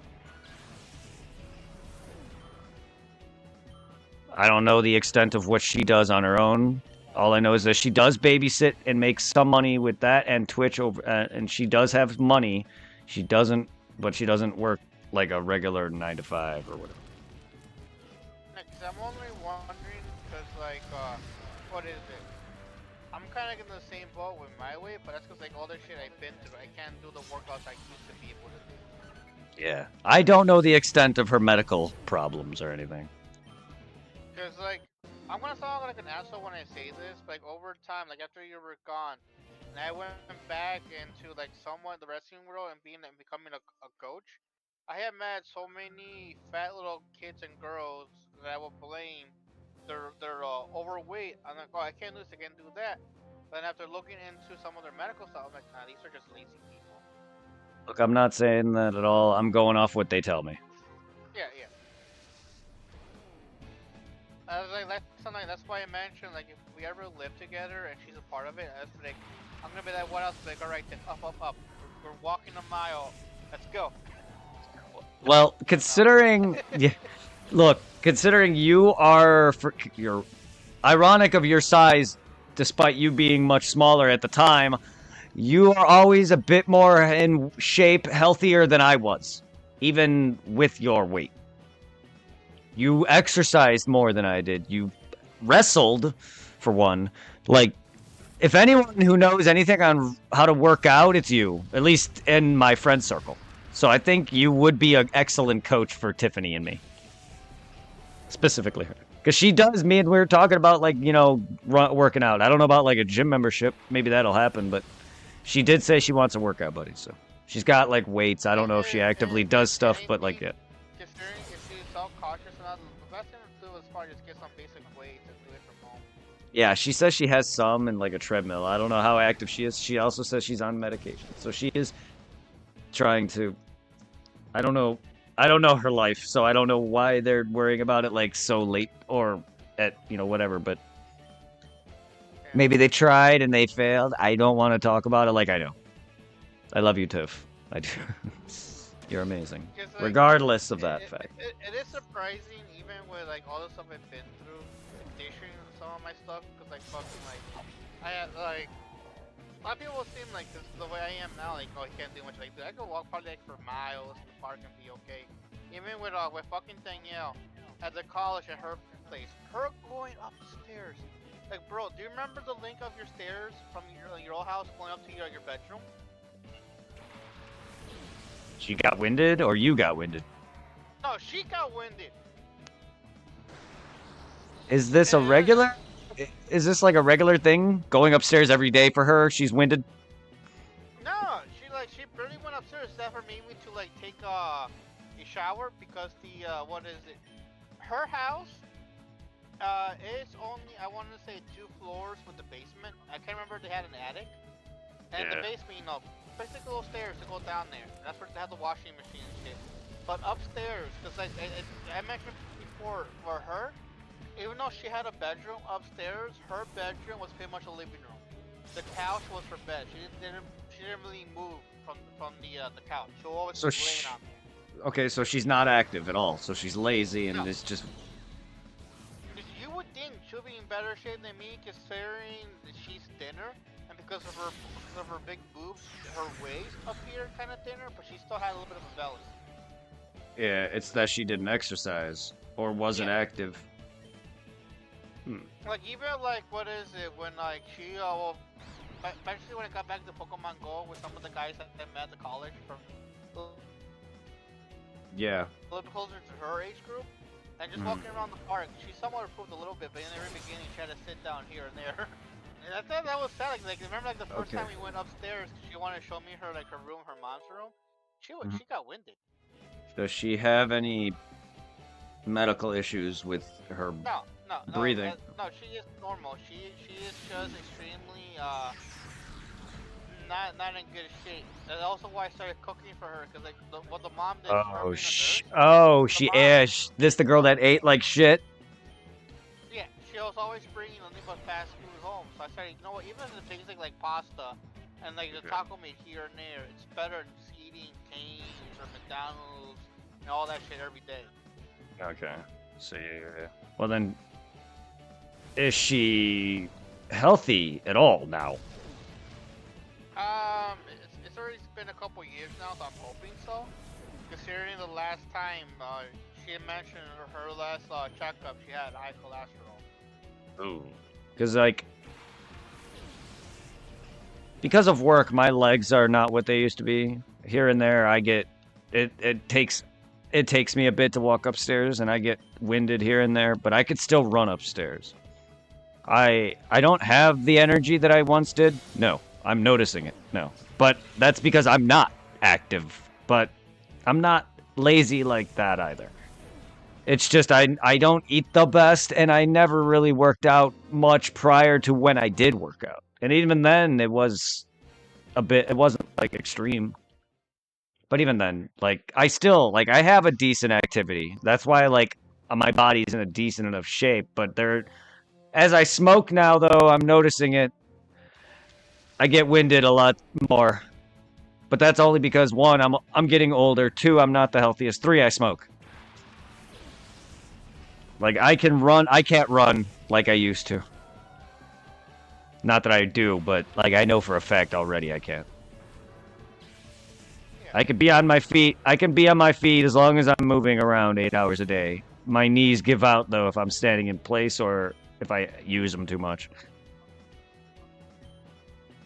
I don't know the extent of what she does on her own. All I know is that she does babysit and makes some money with that and Twitch over, and she does have money. She doesn't, but she doesn't work like a regular 9 to 5 or whatever.
Cause I'm only wondering, cause like, what is it? I'm kind of in the same boat with my weight, but that's cause like all the shit I've been through, I can't do the workouts I used to be able to do.
Yeah, I don't know the extent of her medical problems or anything.
Cause like, I'm gonna sound like an asshole when I say this, but like over time, like after you were gone, and I went back into like somewhat the wrestling world and being and becoming a coach, I have met so many fat little kids and girls that I will blame their overweight. I'm like, oh, I can't do this, I can't do that. Then after looking into some of their medical stuff, I'm like, nah, these are just lazy people.
Look, I'm not saying that at all. I'm going off what they tell me.
Yeah, yeah. I was like, that's something. That's why I mentioned like if we ever live together and she's a part of it, that's like I'm gonna be like, what else? Like, all right, then up, up, up. We're walking a mile. Let's go.
Well, considering, yeah, look, considering you are you're ironic of your size, despite you being much smaller at the time, you are always a bit more in shape, healthier than I was, even with your weight. You exercised more than I did. You wrestled, for one. Like, if anyone who knows anything on how to work out, it's you, at least in my friend circle. So I think you would be an excellent coach for Tiffany and me. Specifically her. Because she does, me and we were talking about, like, working out. I don't know about, like, a gym membership. Maybe that'll happen, but she did say she wants a workout buddy, so. She's got, like, weights. I don't know if she actively does
If
stuff, but, like,
anything,
yeah.
considering if she's self-conscious and all, the best thing to do is probably just get some basic weights and do it from home.
Yeah, she says she has some and, like, a treadmill. I don't know how active she is. She also says she's on medication. So she is trying to. I don't know. I don't know her life, so I don't know why they're worrying about it, like, so late or at, whatever, but.
Yeah.
Maybe they tried and they failed. I don't want to talk about it like I know. I love you, Tiff. I do. You're amazing.
Like,
regardless of that fact.
It is surprising, even with like all the stuff I've been through, conditioning some of my stuff, because like fucking like, I had like, a lot of people seem like this the way I am now, like, oh, you can't do much. Like, I could walk probably like for miles in the park and be okay. Even with fucking Danielle at the college at her place, her going upstairs. Like, bro, do you remember the link of your stairs from your old house going up to your bedroom?
She got winded or you got winded?
No, she got winded.
Is this a regular? Is this like a regular thing? Going upstairs every day for her? She's winded?
No, she barely went upstairs except for maybe to like take a shower because the what is it? Her house it's only, I want to say 2 floors with the basement. I can't remember if they had an attic. And the basement, basically little stairs to go down there. That's where they have the washing machine and shit. But upstairs, because I mentioned before, for her, even though she had a bedroom upstairs, her bedroom was pretty much a living room. The couch was her bed. She didn't really move from the couch. She always was laying on there.
Okay, so she's not active at all. So she's lazy and it's just.
You would think she'll be in better shape than me, considering that she's thinner, and because of her big boobs, her waist up here kind of thinner, but she still had a little bit of a belly.
Yeah, it's that she didn't exercise or wasn't active.
Like even like what is it when like she especially when I got back to Pokemon Go with some of the guys that I met at the college from
Yeah.
a little bit closer to her age group. And just walking around the park, she somewhat improved a little bit, but in the very beginning, she had to sit down here and there. And I thought that was sad. Like remember, like the first
Okay.
time we went upstairs, she wanted to show me her like her room, her mom's room.
Mhm.
She got winded.
Does she have any medical issues with her breathing?
No. She is normal. She is just extremely not in good shape. That's also why I started cooking for her because like what the mom did, her being a nurse, the
She
mom,
is. This the girl that ate like shit?
yeah, she was always bringing nothing but fast food home. So I started, you know what, even the basic like pasta and like the taco meat here and there, it's better than just eating Cane's or McDonald's and all that shit every day.
Okay. See. Well then, is she healthy at all now?
It's already been a couple years now, so I'm hoping so. Considering the last time she had mentioned her last checkup, she had high cholesterol.
Ooh. Because like, because of work, my legs are not what they used to be. Here and there, I get it. It takes me a bit to walk upstairs, and I get winded here and there. But I could still run upstairs. I don't have the energy that I once did. No, I'm noticing it. No, but that's because I'm not active. But I'm not lazy like that either. It's just I don't eat the best, and I never really worked out much prior to when I did work out. And even then, it was a bit. It wasn't like extreme. But even then, like I still like I have a decent activity. That's why like my body's in a decent enough shape. But there, as I smoke now, though, I'm noticing it. I get winded a lot more. But that's only because one, I'm getting older. Two, I'm not the healthiest. Three, I smoke. Like I can run, I can't run like I used to. Not that I do, but like I know for a fact already I can't.
Yeah.
I can be on my feet. I can be on my feet as long as I'm moving around 8 hours a day. My knees give out though if I'm standing in place or if I use them too much.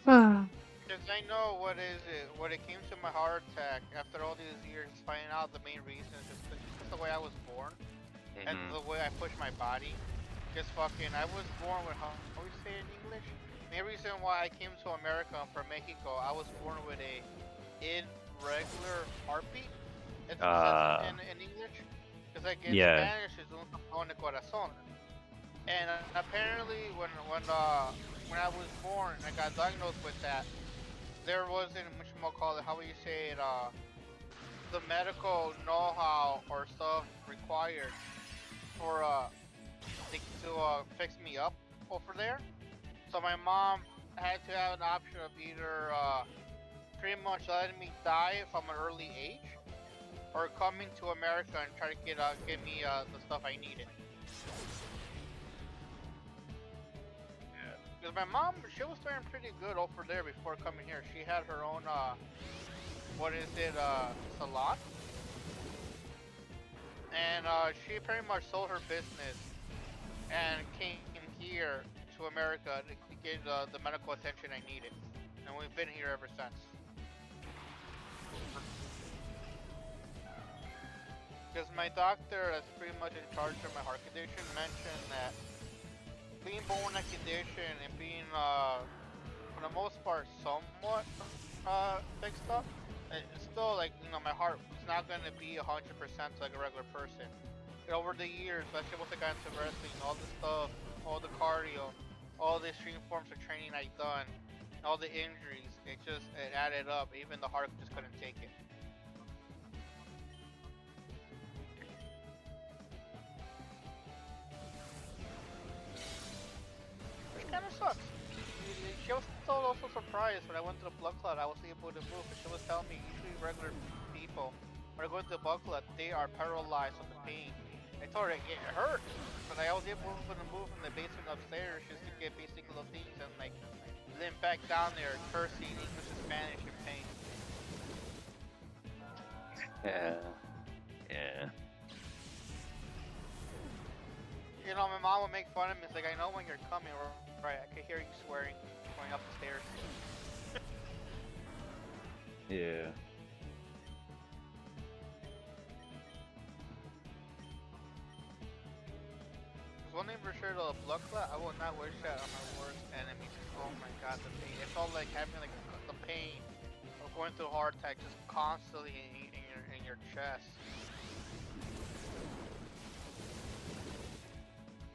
Because I know what is it, when it came to my heart attack, after all these years, finding out the main reason is just because the way I was born and the way I push my body. Just fucking, I was born with, how we say it in English? Main reason why I came to America from Mexico, I was born with a irregular heartbeat. It's what it says in English. Because like in
Yeah.
Spanish, it's un campeón de corazón. And apparently, when I was born, I got diagnosed with that. There wasn't much more call it. How would you say it? The medical know-how or stuff required for to fix me up over there. So my mom had to have an option of either pretty much letting me die from an early age, or coming to America and try to get me the stuff I needed. Because my mom, she was doing pretty good over there before coming here. She had her own what is it, salon, and she pretty much sold her business and came here to America to get the medical attention I needed, and we've been here ever since. Because my doctor, that's pretty much in charge of my heart condition, mentioned that being born in that condition and being, for the most part, somewhat fixed up, it's still like, you know, my heart is not going to be 100% like a regular person. And over the years, especially once I got into wrestling, all the stuff, all the cardio, all the extreme forms of training I've done, all the injuries, it added up. Even the heart just couldn't take it. Which kind of sucks. She was so also surprised when I went to the blood clot. I was able to move, and she was telling me usually regular people when I go to the blood clot, they are paralyzed from the pain. I told her it hurt, but I was able to move from the basement upstairs just to get basic little things and like then back down there cursing English and Spanish in pain.
Yeah. Yeah.
You know, my mom would make fun of me. It's like, I know when you're coming, right? I could hear you swearing going up the stairs.
Yeah.
one thing for sure, the blood clot, I will not wish that on my worst enemies. Oh my god, the pain. It felt like having like the pain of going through a heart attack just constantly in your chest.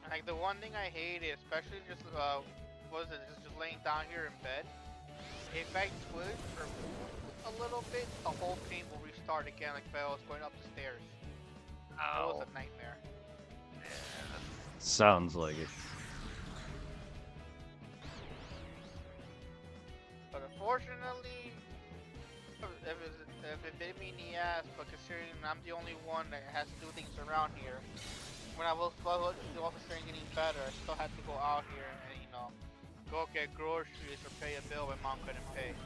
And like the one thing I hated, especially just was it just laying down here in bed. If I twitch or move a little bit, the whole pain will restart again, like if I was going up the stairs. It was a nightmare.
Sounds like it.
But unfortunately, if it bit me in the ass, but considering I'm the only one that has to do things around here, when I was also starting getting better, I still had to go out here and, you know, go get groceries or pay a bill my mom couldn't pay.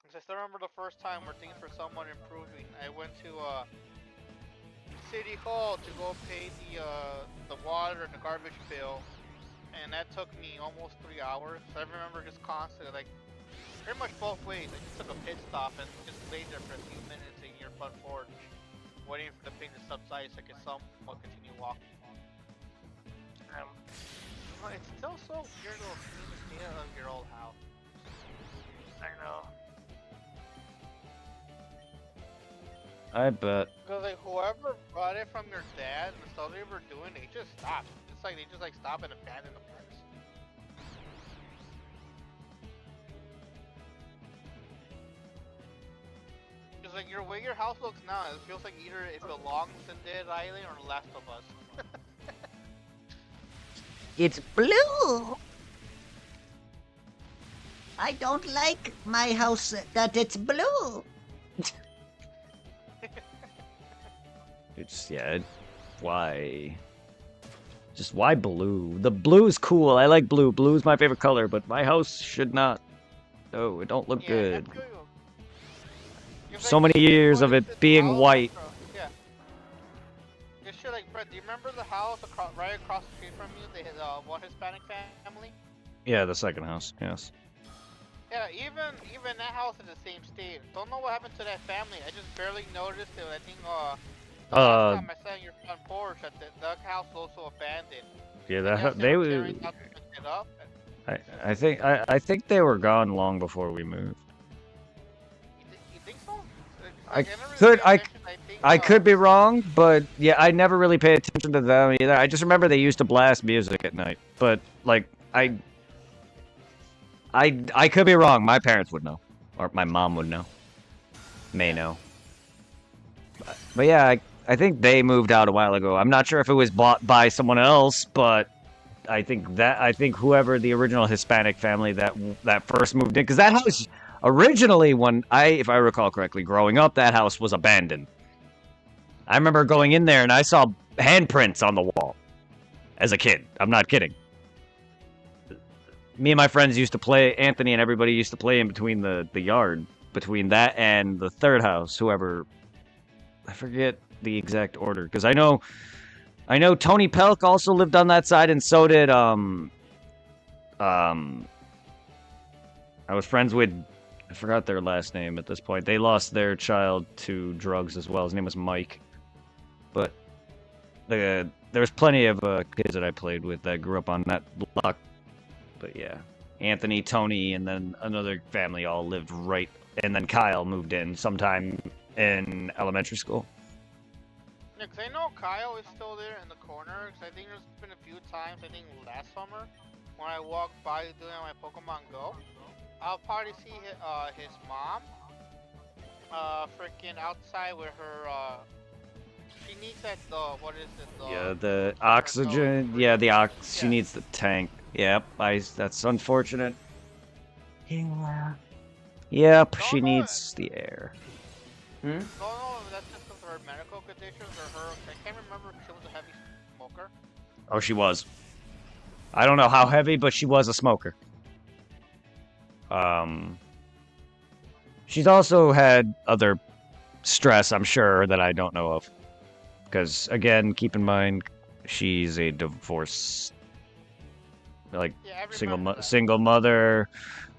Because I still remember the first time where things were somewhat improving. I went to City Hall to go pay the water and the garbage bill, and that took me almost 3 hours. So I remember just constantly, like, pretty much both ways. I just took a pit stop and just laid there for a few minutes in your front porch, waiting for the pain to subside so I could somewhat continue walking. It's still so weird to see the state of your old house.
I know.
I bet.
Because like whoever brought it from your dad and the stuff they were doing, they just stopped. It's like they just like stop and abandon the place. Because like your way your house looks now, it feels like either it belongs in Dead Island or Last of Us.
It's blue. I don't like my house that it's blue.
It's why? Just why blue? The blue is cool. I like blue. Blue is my favorite color, but my house should not. Oh, it don't look good. So many years of it being white.
Yeah. Just sure, like, Brett, do you remember the house right across the street from you? They had one Hispanic family.
Yeah, the second house. Yes.
Yeah, even that house is the same state. Don't know what happened to that family. I just barely noticed it. I think last time I sat on your front porch, that the house was also abandoned.
Yeah, they were. I think they were gone long before we moved.
You think so?
I could be wrong, but yeah, I never really paid attention to them either. I just remember they used to blast music at night, but like I could be wrong. My parents would know, or my mom would know, may know. But yeah, I think they moved out a while ago. I'm not sure if it was bought by someone else, but I think whoever the original Hispanic family that first moved in, because that house originally, if I recall correctly, growing up, that house was abandoned. I remember going in there and I saw handprints on the wall as a kid. I'm not kidding. Me and my friends used to play, Anthony and everybody used to play in between the yard, between that and the third house, whoever, I forget the exact order, because I know Tony Pelk also lived on that side, and so did, I was friends with, I forgot their last name at this point. They lost their child to drugs as well. His name was Mike. But there was plenty of kids that I played with that grew up on that block. But yeah, Anthony, Tony, and then another family all lived right. And then Kyle moved in sometime in elementary school.
Yeah, because I know Kyle is still there in the corner. Because I think there's been a few times, I think last summer, when I walked by doing my Pokemon Go, I'll probably see his mom freaking outside with her, she needs that, what is it?
Yeah, the oxygen. Yeah, she needs the tank. Yep, that's unfortunate. Yeah. Yep, she needs the air.
No, that's just because of her medical conditions or her, I can't remember if she was a heavy smoker.
Oh, she was. I don't know how heavy, but she was a smoker. She's also had other stress, I'm sure, that I don't know of. Because, again, keep in mind, she's a divorced, like, single mother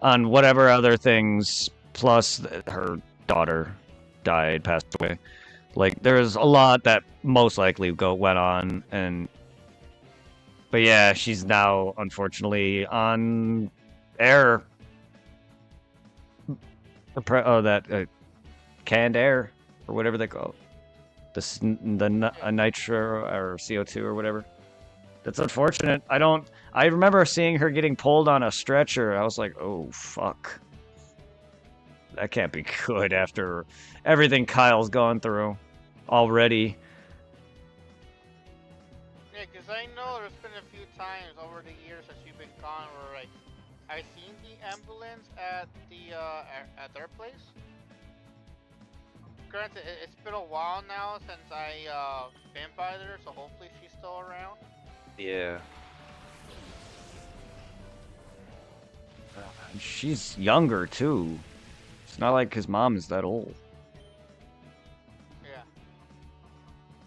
on whatever other things, plus her daughter passed away. Like, there's a lot that most likely went on, but yeah, she's now unfortunately on air. That canned air or whatever they call it. The nitro or CO2 or whatever. That's unfortunate. I remember seeing her getting pulled on a stretcher. I was like, oh fuck. That can't be good after everything Kyle's gone through already.
Yeah, because I know there's been a few times over the years that you've been gone where, like, I've seen the ambulance at at their place. Granted, it's been a while now since I been by there, so hopefully she's still around.
Yeah. She's younger too. It's not like his mom is that old.
Yeah.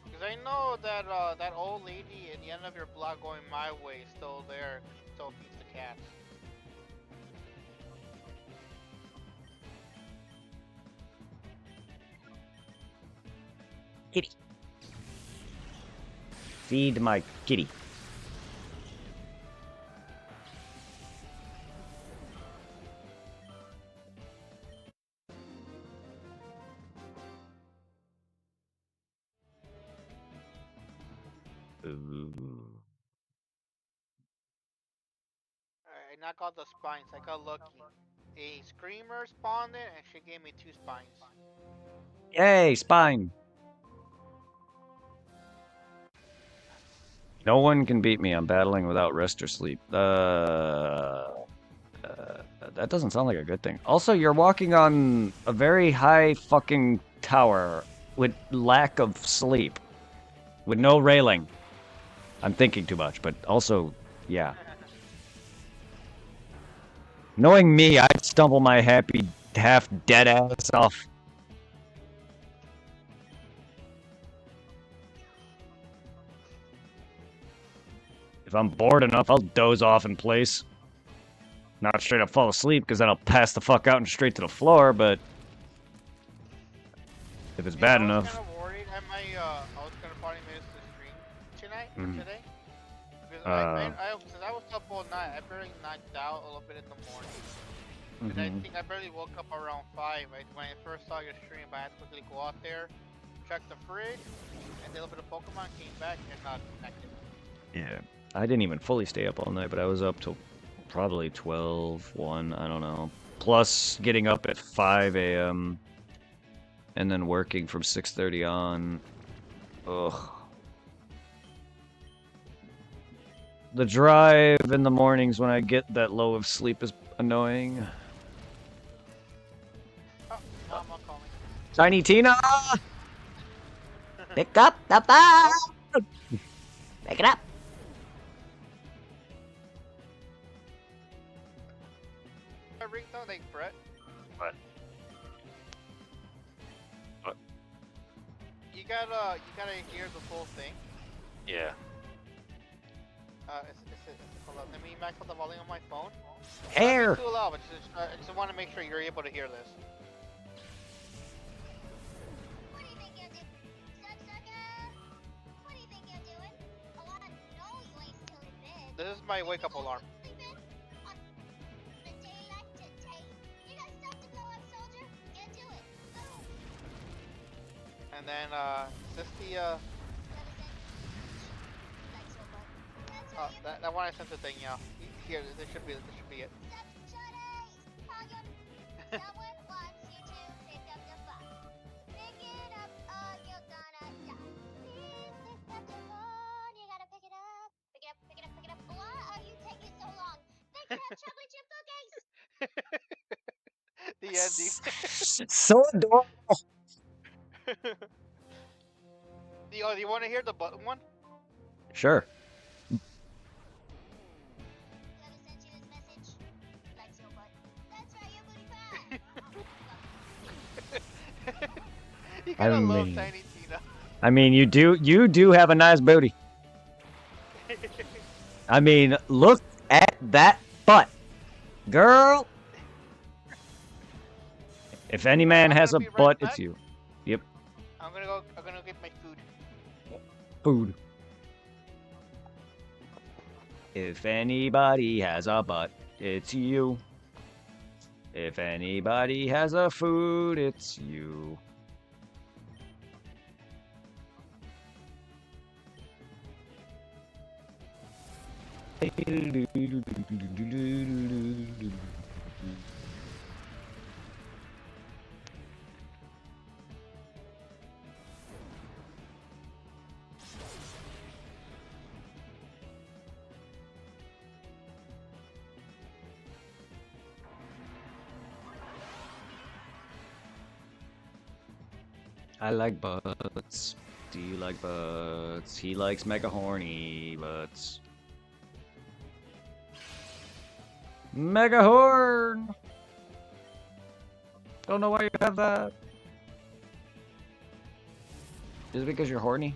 Because I know that that old lady at the end of your block going my way is still there. She still feeds the cats.
Kitty. Feed my kitty. Ooh.
I knocked out the spines. I got lucky. A screamer spawned it, and she gave me 2 spines.
Yay, spine. No one can beat me. I'm battling without rest or sleep. That doesn't sound like a good thing. Also, you're walking on a very high fucking tower with lack of sleep. With no railing. I'm thinking too much, but also, yeah. Knowing me, I'd stumble my happy, half dead ass off. If I'm bored enough, I'll doze off in place. Not straight up fall asleep, because then I'll pass the fuck out and straight to the floor, but if it's bad enough.
I was kind of worried. I was gonna probably miss the stream today. Because since I was up all night, I barely knocked out a little bit in the morning. And I think I barely woke up around 5. When I first saw your stream, I had to quickly go out there, check the fridge, and did a little bit of Pokemon, came back, and not connected.
Yeah. I didn't even fully stay up all night, but I was up till probably 12, 1, I don't know. Plus getting up at 5 a.m. and then working from 6:30 on. Ugh. The drive in the mornings when I get that low of sleep is annoying.
Oh, Mom, I'll call me.
Tiny Tina!
Pick up the phone. Pick it up.
Ringtone, like Brett.
What? What?
You gotta hear the full thing.
Yeah.
Hold on, let me max out the volume on my phone.
Hair!
Not too loud, but I just want to make sure you're able to hear this.
What do you think you're doing? Sucker? What do you think you're doing? Oh, I know you ain't still in bed.
This is my wake up alarm.
Sleeping? On the day like today? You got stuff to blow up, soldier? Get to it. Boom.
And then, is this the, that one I sent the thing, yeah. Here, this should be it.
Someone wants you to pick up the phone. Pick it up or you're gonna die. Please pick up the phone. You gotta pick it up. Pick it up. Why are you taking so long? They could have chocolate chip cookies.
The ending.
So adorable!
Do you want to hear the button one?
Sure.
Whoever sent you this message likes your butt. That's right, your booty fat.
You gotta love
mean-
Tiny Tina.
I mean, you do have a nice booty. I mean, look at that butt. Girl! If any man has a butt, it's you. Yep.
I'm go get my food.
Food. If anybody has a butt, it's you. If anybody has a food, it's you. I like butts. Do you like butts? He likes mega horny butts. Mega horn! Don't know why you have that. Is it because you're horny?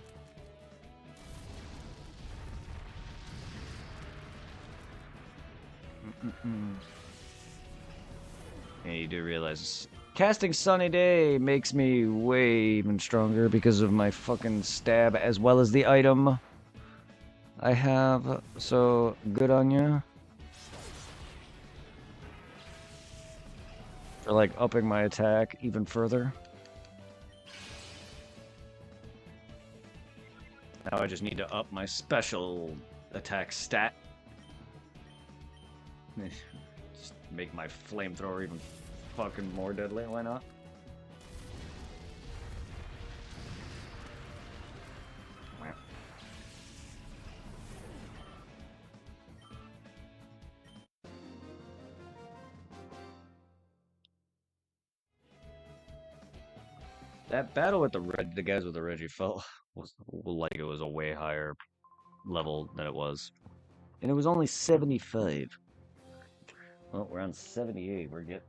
Yeah, you do realize casting Sunny Day makes me way even stronger because of my fucking stab as well as the item I have. So good on you for like upping my attack even further. Now I just need to up my special attack stat. Just make my flamethrower even fucking more deadly, why not? That battle with the guys with the Reggie felt was like it was a way higher level than it was. And it was only 75. Well, we're on 78. We're getting.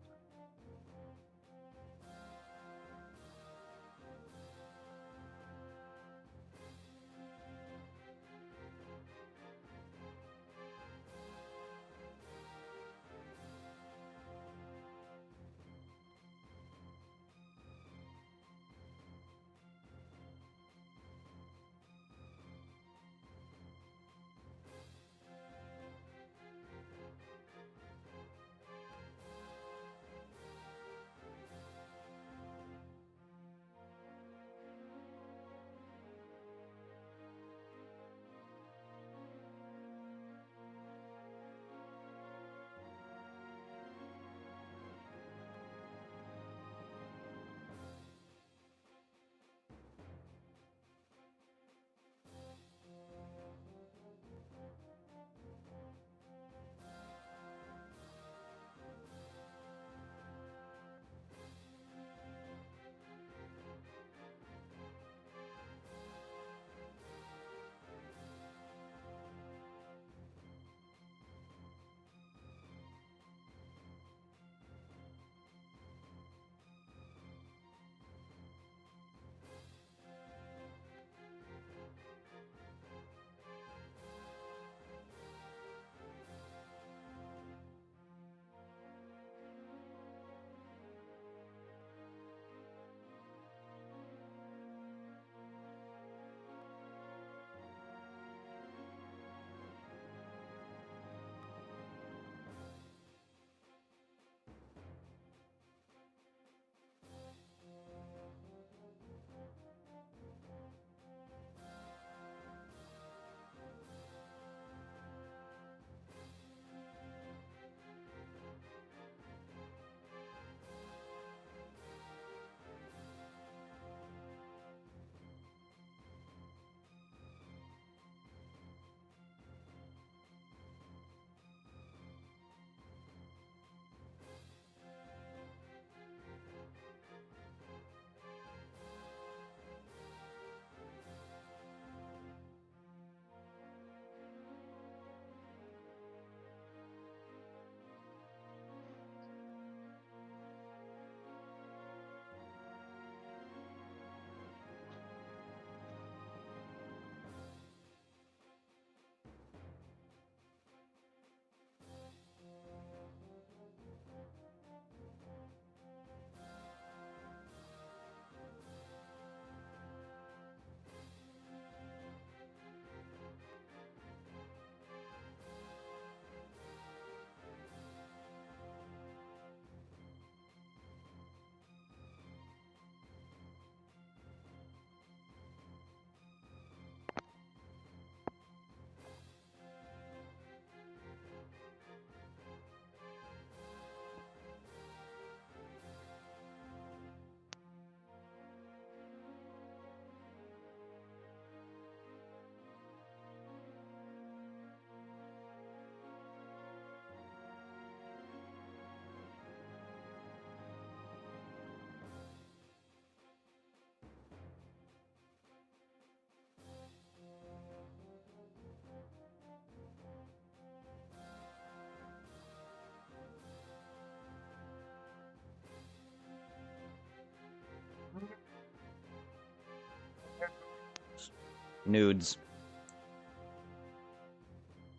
Nudes.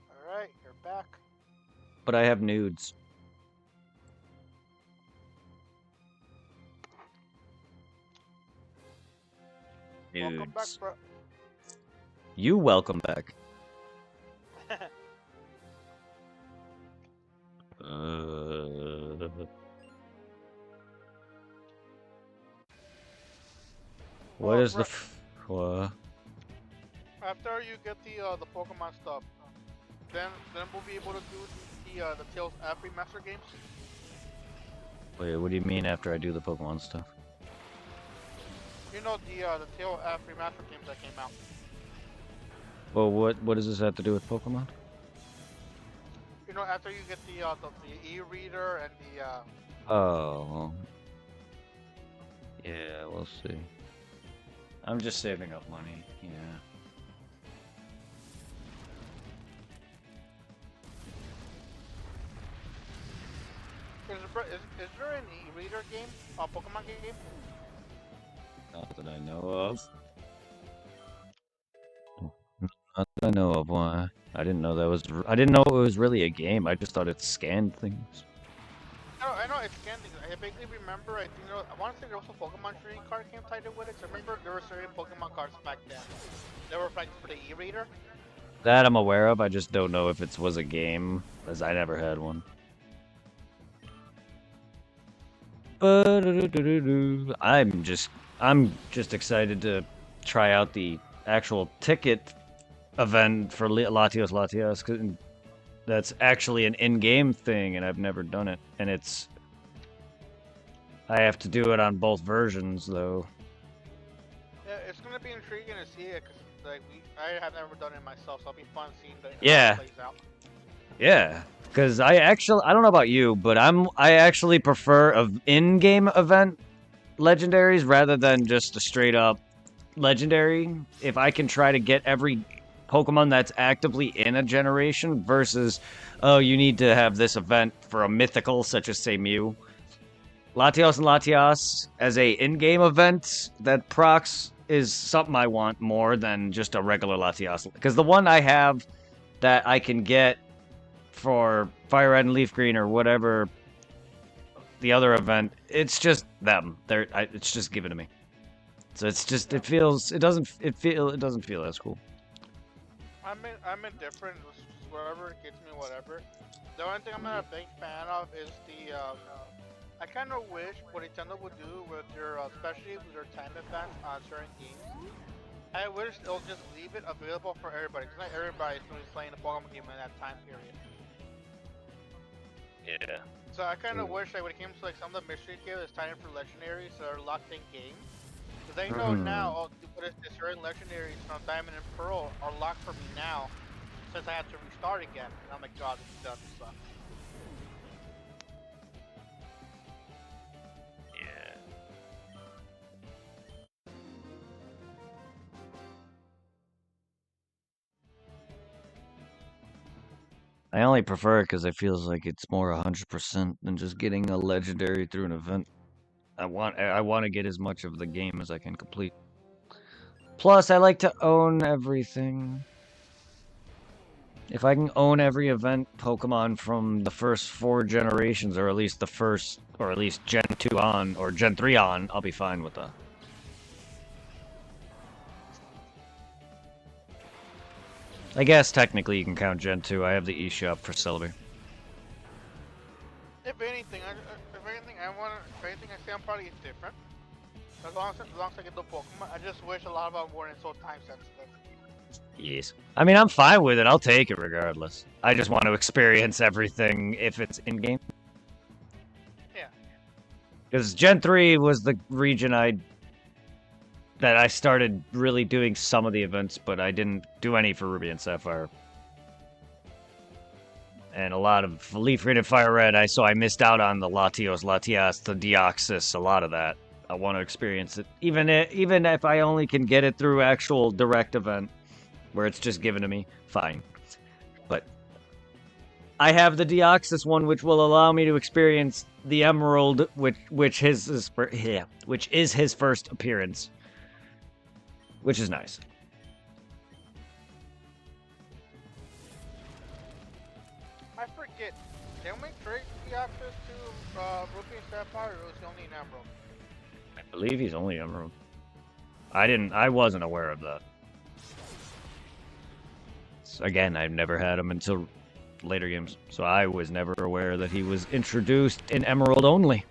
Alright, you're back.
But I have nudes.
Welcome back,
Nudes.
bro.
You welcome back. What
Oh,
is the
right.
what?
After you get the Pokemon stuff, then we'll be able to do the Tails app remaster games.
Wait, what do you mean after I do the Pokemon stuff?
You know the Tails app remaster games that came out.
Well, what does this have to do with Pokemon?
You know, after you get the e-reader and the
Oh. Yeah, we'll see. I'm just saving up money, yeah.
Is there an e-reader game, a Pokemon game?
Not that I know of. Not that I know of. Why? I didn't know that was. I didn't know it was really a game. I just thought it scanned things.
I know it's scanning. I vaguely remember. I think I want to say there was a Pokemon trading card game tied in with it. 'Cause I remember there were certain Pokemon cards back then. They were like for the e-reader.
That I'm aware of. I just don't know if it was a game, as I never had one. I'm just excited to try out the actual ticket event for Latios Latias, 'cause that's actually an in-game thing, and I've never done it. And I have to do it on both versions, though.
Yeah, it's gonna be intriguing to see it because like I have never done it myself, so it'll be fun seeing how
Yeah.
it plays out.
Yeah, because I don't know about you, but I actually prefer an in-game event legendaries rather than just a straight up legendary. If I can try to get every Pokemon that's actively in a generation versus, oh, you need to have this event for a mythical such as say Mew. Latios and Latias as a in-game event that procs is something I want more than just a regular Latias. Because the one I have that I can get for Fire Red and Leaf Green or whatever the other event, it's just them. It's just given to me. So it's just it doesn't feel as cool.
I'm indifferent. Wherever it gets me, whatever. The only thing I'm not a big fan of is the. I kind of wish what Nintendo would do with their, especially with their time advance on certain games. I wish they'll just leave it available for everybody, because not everybody's going to be playing a Pokemon game in that time period.
Yeah.
So I kind of wish, like, when it came to like some of the mystery games, it's time for legendaries that are locked in games. Because I know now, the certain legendaries from Diamond and Pearl are locked for me now, since I had to restart again. And I'm like, God, this doesn't suck.
Yeah. I only prefer it because it feels like it's more 100% than just getting a legendary through an event. I want to get as much of the game as I can complete. Plus, I like to own everything. If I can own every event Pokemon from the first 4 generations, or at least Gen 2 on, or Gen 3 on, I'll be fine with that. I guess technically you can count Gen 2. I have the eShop for Celebi.
If anything, I say I'm probably different. As long as I get the Pokemon, I just wish a lot of them weren't so time sensitive.
Yes. I mean, I'm fine with it. I'll take it regardless. I just want to experience everything if it's in-game.
Yeah.
Because Gen 3 was the region that I started really doing some of the events, but I didn't do any for Ruby and Sapphire. And a lot of Leaf Green and Fire Red, so I missed out on the Latios, Latias, the Deoxys, a lot of that. I want to experience it, even if I only can get it through actual direct event, where it's just given to me, fine. But I have the Deoxys one, which will allow me to experience the Emerald, which is his first appearance, which is nice.
forget. Can we trade the access to Ruby and Sapphire, or is he only in Emerald?
I believe he's only Emerald. I wasn't aware of that. Again, I've never had him until later games, so I was never aware that he was introduced in Emerald only.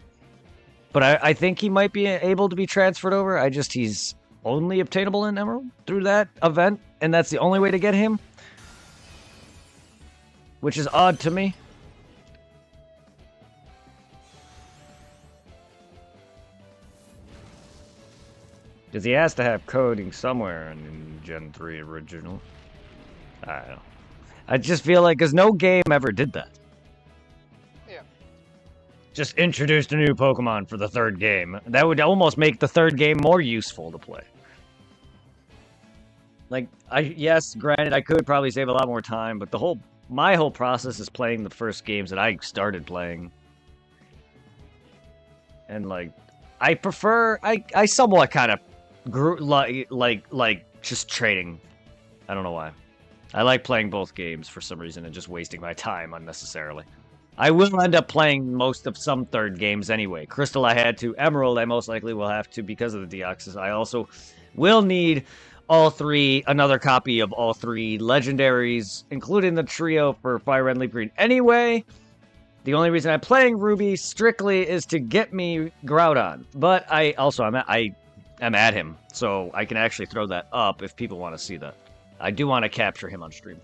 But I think he might be able to be transferred over. He's only obtainable in Emerald through that event, and that's the only way to get him. Which is odd to me. Because he has to have coding somewhere in Gen 3 original. I don't know. I just feel like, because no game ever did that.
Yeah.
Just introduced a new Pokemon for the third game. That would almost make the third game more useful to play. Like, yes, granted, I could probably save a lot more time, but my whole process is playing the first games that I started playing. And, like, I prefer, I somewhat kind of grew, like, just trading. I don't know why. I like playing both games for some reason and just wasting my time unnecessarily. I will end up playing most of some third games anyway. Crystal I had to. Emerald I most likely will have to because of the Deoxys. I also will need another copy of all three legendaries, including the trio for Fire Red, Leaf Green. Anyway, the only reason I'm playing Ruby strictly is to get me Groudon. But I'm at him, so I can actually throw that up if people want to see that. I do want to capture him on stream.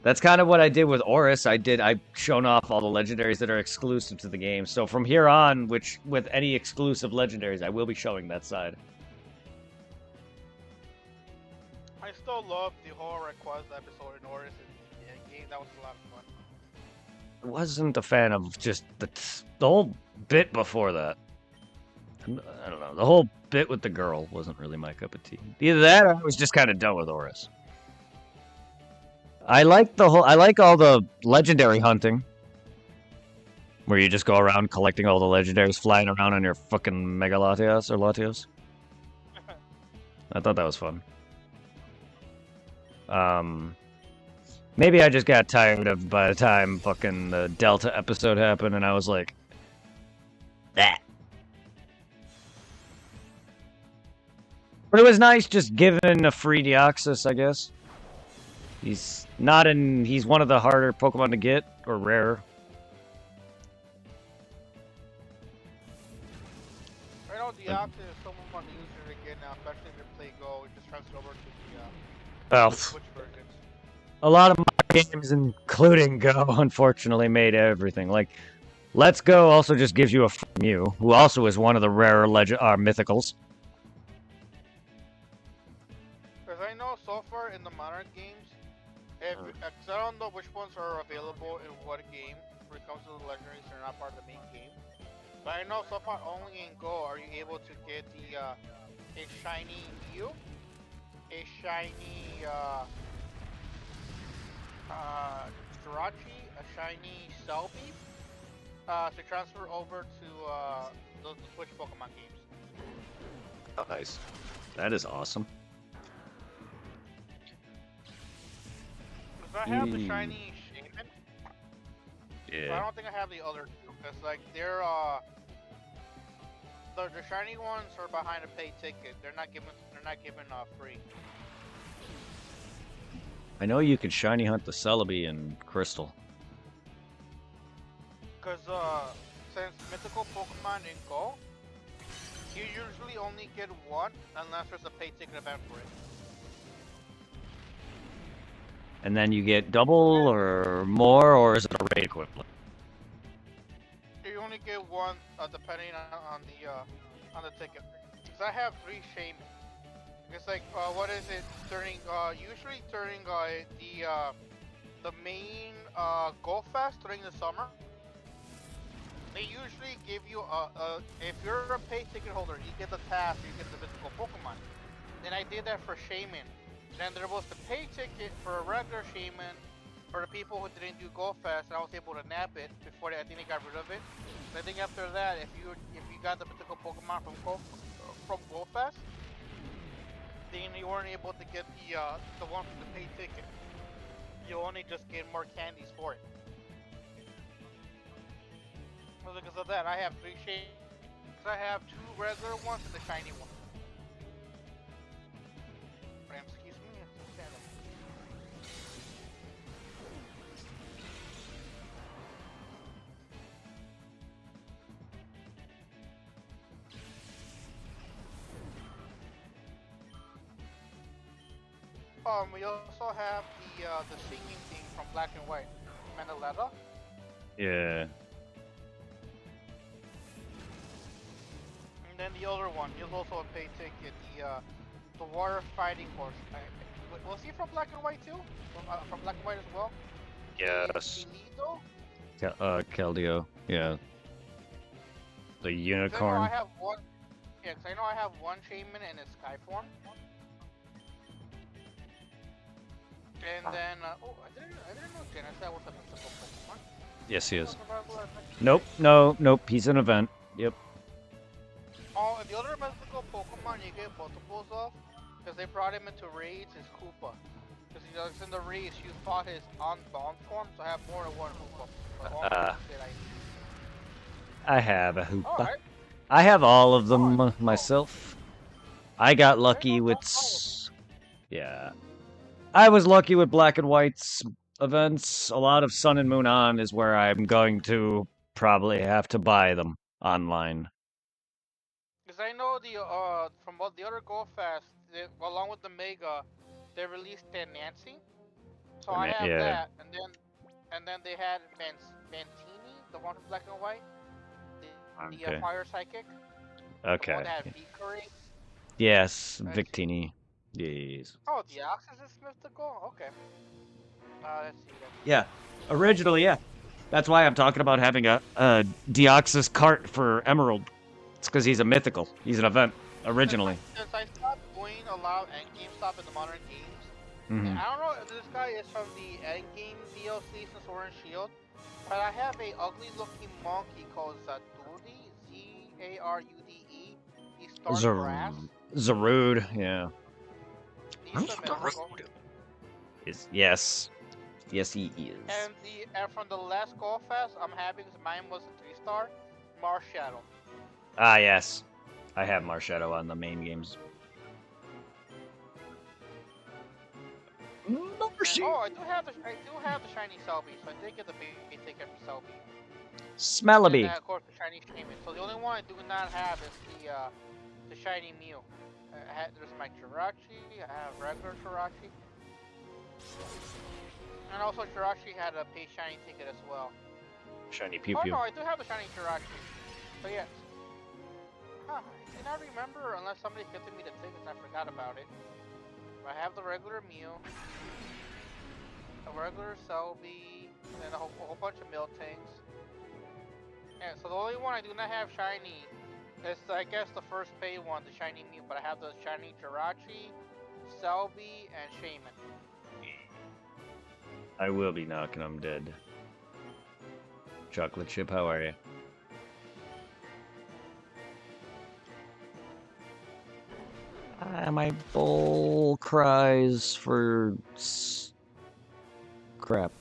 That's kind of what I did with Oris. I've shown off all the legendaries that are exclusive to the game. So from here on, with any exclusive legendaries, I will be showing that side.
I still love the whole Rayquaza episode in Oris game. That was a lot of fun.
I wasn't a fan of just the whole bit before that. I don't know. The whole bit with the girl wasn't really my cup of tea. Either that or I was just kind of done with Oris. I like all the legendary hunting. Where you just go around collecting all the legendaries, flying around on your fucking Mega Latios or Latios. I thought that was fun. Maybe I just got tired of by the time fucking the Delta episode happened and I was like, that. But it was nice just giving a free Deoxys, I guess. He's one of the harder Pokemon to get, or rarer.
I know Deoxys is someone easier to get now, especially if you play Go. It just transfers over to the Switch versions.
A lot of my games, including Go, unfortunately made everything. Like, Let's Go also just gives you a Mew, who also is one of the rarer mythicals.
Because I know so far in the modern games, cause I don't know which ones are available in what game. When it comes to the legendaries, they're not part of the main game. But I know so far only in Go are you able to get a shiny Mew, a shiny Jirachi, a shiny Celebi, to transfer over to the Switch Pokemon games.
Oh, nice. That is awesome.
Because I have the shiny Shaman.
Yeah.
But I don't think I have the other two. Because like they're the shiny ones are behind a pay ticket. They're not given free.
I know you can shiny hunt the Celebi in Crystal.
Because since mythical Pokemon in Go, you usually only get one unless there's a pay ticket event for it.
And then you get double or more, or is it a raid equivalent?
You only get one depending on the ticket. Because I have 3 Shaman. It's like what is it usually during the main Go Fest during the summer. They usually give you if you're a pay ticket holder, you get the task, you get the mythical Pokemon. Then I did that for Shaman. Then there was the pay ticket for a regular Shaman for the people who didn't do Go Fest, and I was able to nab it before I think they got rid of it. And I think after that, if you got the mythical Pokemon from Go Fest, then you weren't able to get the one from the pay ticket. You only just get more candies for it. Well, because of that, I have 3 shades. I have 2 regular ones and the shiny one. Excuse me. We also have the singing thing from Black and White, Manaletta.
Yeah.
And then the other one, he's also a pay ticket. The water fighting horse. Was he from Black and White too? From Black and White as well?
Yes.
Kilido?
Keldeo. Yeah. The
'Cause I know I
unicorn.
have one. Yeah, 'cause I know I have one Shaman in his Sky form. And then, I didn't know Genesect was a mythical Pokemon.
Yes, he is.
Was a regular mythical
Nope. Nope. He's an event. Yep.
Oh, and the other mythical Pokemon you get multiples of, because they brought him into raids, is Koopa. Because he was in the raids, you fought his unbound form, so I have more than one Koopa. But all my shit
I have a Hoopa.
Alright.
I have all of them
Alright, cool.
myself. I got lucky
no,
with.
that's
Yeah. I was lucky with Black and White's events. A lot of Sun and Moon On is where I'm going to probably have to buy them online.
Because I know from what the other Go Fast, along with the Mega, they released the Nancy. So I have
Yeah.
that, and then they had Mantini, the one from Black and White, the
Okay.
Fire Psychic, the
Okay.
one that had V-Curry.
Yes,
Let's
Victini. Yes.
Oh, the Oxys is mythical? Okay. Let's see.
Yeah. Originally, yeah. That's why I'm talking about having a Deoxys cart for Emerald. It's because he's a mythical. He's an event originally.
Since I stopped doing a lot of endgame stuff in the modern games,
Mhm.
I don't know if this guy is from the endgame DLC since Sword and Shield, but I have a ugly looking monkey called Zarude, Z-A-R-U-D-E. He's dark grass.
Zarude, yeah.
He's a mythical.
Yes. Yes, he is.
And from the last Go Fest, I'm having mine was a 3-star, Marshadow.
Ah, yes. I have Marshadow on the main games.
Oh, I do have the shiny Selby, so I did get the big ticket for Selby.
Smellaby.
And of course the shiny Shaman. So the only one I do not have is the shiny Mew. There's my Jirachi. I have regular Jirachi. And also Jirachi had a pay shiny ticket as well.
Shiny Pew
Oh
Pew.
no, I do have the shiny Jirachi. So yes. Huh, I did not remember unless somebody gifted me the tickets. I forgot about it. I have the regular Mew, a regular Selby, and a whole bunch of Miltanks. Yeah, so the only one I do not have shiny is, I guess, the first paid one, the shiny Mew, but I have the shiny Jirachi, Selby, and Shaman.
I will be knocking him dead. Chocolate Chip, how are you? My bull cries for crap.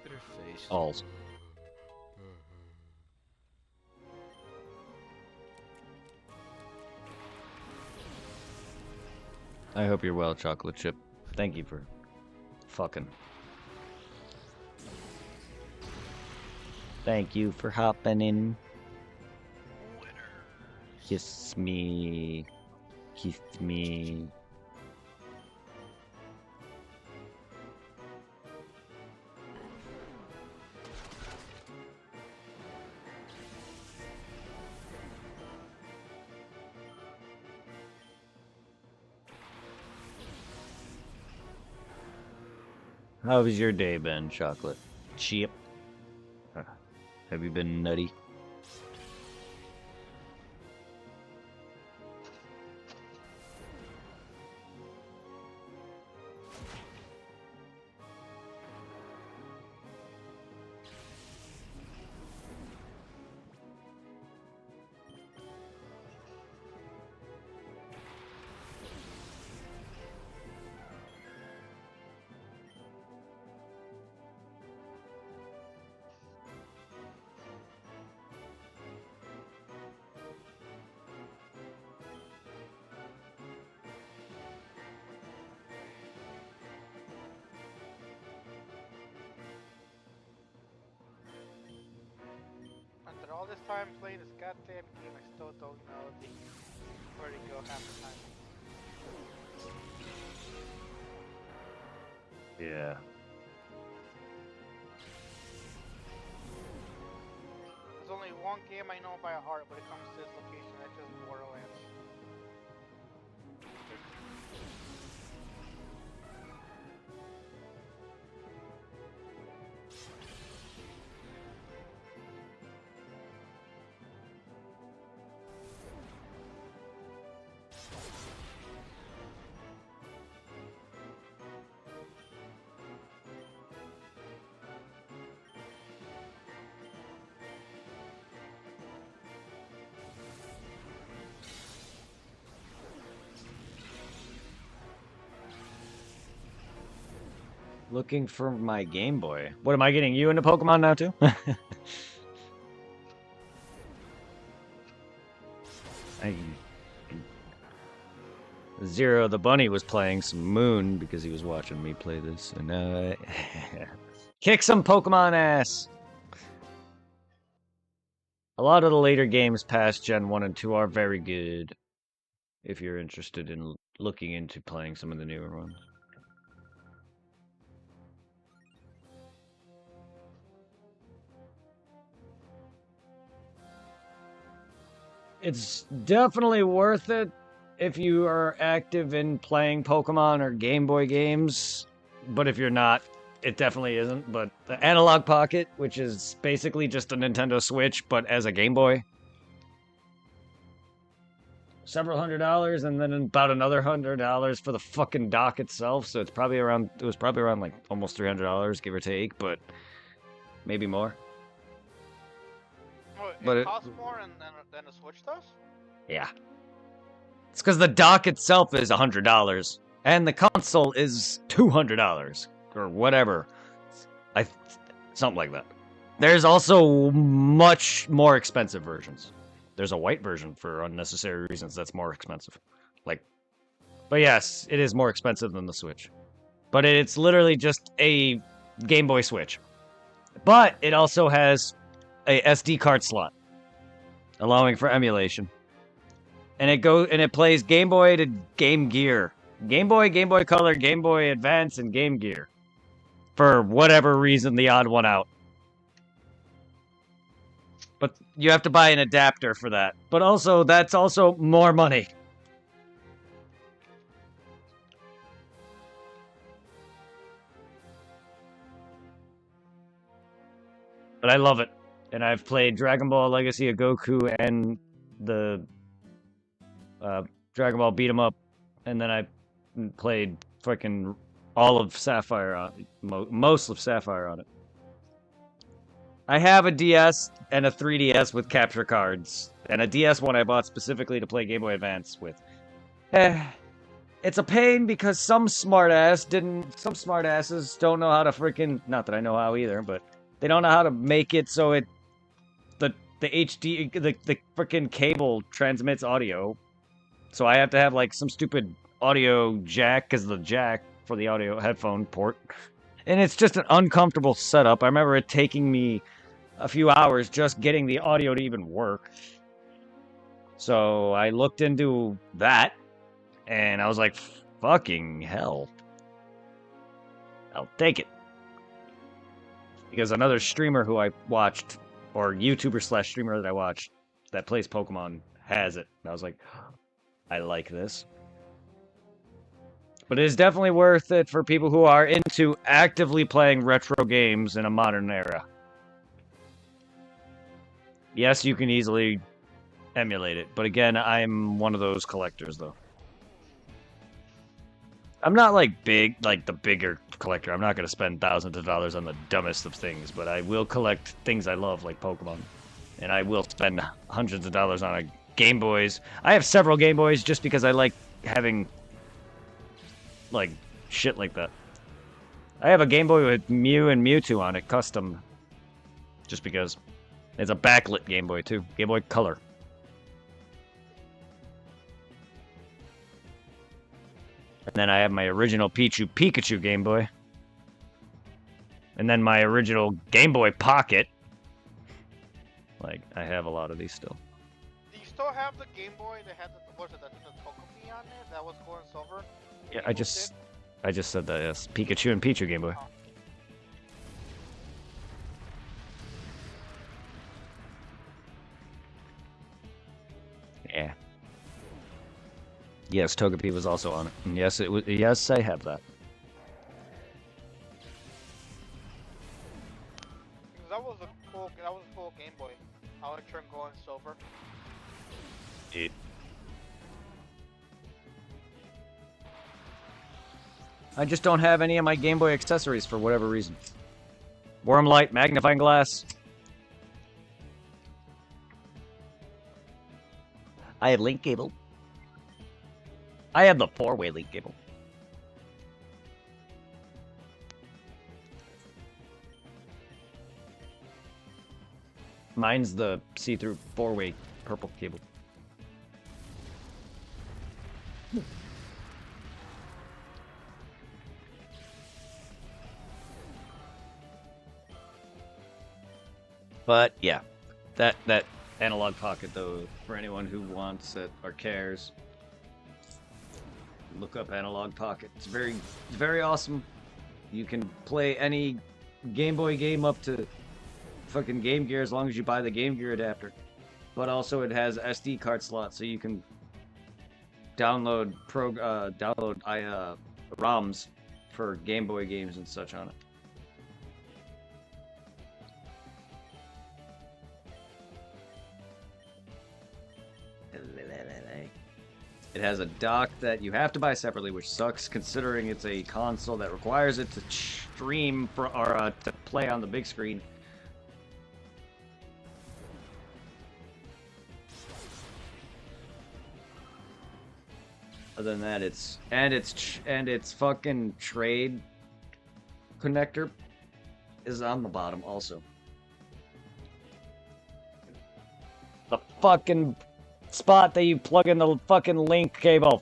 Look at her face.
Alls. I hope you're well, Chocolate Chip. Thank you for fucking. Thank you for hopping in. Kiss me. Kiss me. How has your day been, Chocolate Chip? Have you been nutty?
all this time playing this goddamn game, I still don't know where to go half the time.
Yeah.
There's only one game I know by heart when it comes to this location, that's just Borderlands.
Looking for my Game Boy. What, am I getting you into Pokemon now too? Zero the Bunny was playing some Moon because he was watching me play this, and kick some Pokemon ass. A lot of the later games past Gen 1 and 2 are very good if you're interested in looking into playing some of the newer ones. It's definitely worth it if you are active in playing Pokemon or Game Boy games, but if you're not, it definitely isn't. But the Analog Pocket, which is basically just a Nintendo Switch, but as a Game Boy, several $100s, and then about another $100 for the fucking dock itself. So it's probably around. It was probably around like almost $300, give or take, but maybe more.
Oh,
But
it costs more than the Switch does?
Yeah. It's because the dock itself is $100, and the console is $200, or whatever. Something like that. There's also much more expensive versions. There's a white version for unnecessary reasons that's more expensive. But yes, it is more expensive than the Switch. But it's literally just a Game Boy Switch. But it also has a SD card slot, allowing for emulation. And it plays Game Boy to Game Gear. Game Boy, Game Boy Color, Game Boy Advance, and Game Gear. For whatever reason, the odd one out. But you have to buy an adapter for that. But also, that's also more money. But I love it. And I've played Dragon Ball Legacy of Goku and the Dragon Ball Beat 'em Up, and then I played freaking all of Sapphire on it, most of Sapphire on it. I have a DS and a 3DS with capture cards, and a DS one I bought specifically to play Game Boy Advance with. It's a pain because some smartasses don't know how to freaking, not that I know how either, but they don't know how to make it so the HD, the freaking cable transmits audio. So I have to have like some stupid audio jack, because the jack for the audio headphone port. And it's just an uncomfortable setup. I remember it taking me a few hours just getting the audio to even work. So I looked into that, and I was like, fucking hell. I'll take it. Because another streamer who I watched, or YouTuber / streamer that I watched, that plays Pokemon has it. And I was like, I like this. But it is definitely worth it for people who are into actively playing retro games in a modern era. Yes, you can easily emulate it, but again, I'm one of those collectors, though. I'm not like the bigger collector. I'm not going to spend thousands of dollars on the dumbest of things, but I will collect things I love, like Pokemon. And I will spend hundreds of dollars on Game Boys. I have several Game Boys just because I like having like shit like that. I have a Game Boy with Mew and Mewtwo on it, custom. Just because. It's a backlit Game Boy too. Game Boy Color. And then I have my original Pikachu Game Boy. And then my original Game Boy Pocket. Like, I have a lot of these still.
Do you still have the Game Boy that had the what's it? That the Togepi on it that was going silver?
Yeah,
You
I
moved
just
it?
said that. Yes, Pikachu and Pichu Game Boy.
Oh.
Yeah. Yes, Togepi was also on it. And yes, it was. Yes, I have that.
'Cause that was a cool Game Boy. How it turned going silver.
I just don't have any of my Game Boy accessories for whatever reason. Worm light, magnifying glass. I have link cable. I have the 4-way link cable. Mine's the see-through 4-way purple cable. But yeah, that analog pocket though, for anyone who wants it or cares, look up analog pocket. It's very awesome. You can play any Game Boy game up to fucking Game Gear as long as you buy the Game Gear adapter. But also it has SD card slot, so you can download ROMs for Game Boy games and such on it. It has a dock that you have to buy separately, which sucks considering it's a console that requires it to stream or to play on the big screen. Other than that, its fucking trade connector is on the bottom also. The fucking spot that you plug in the fucking link cable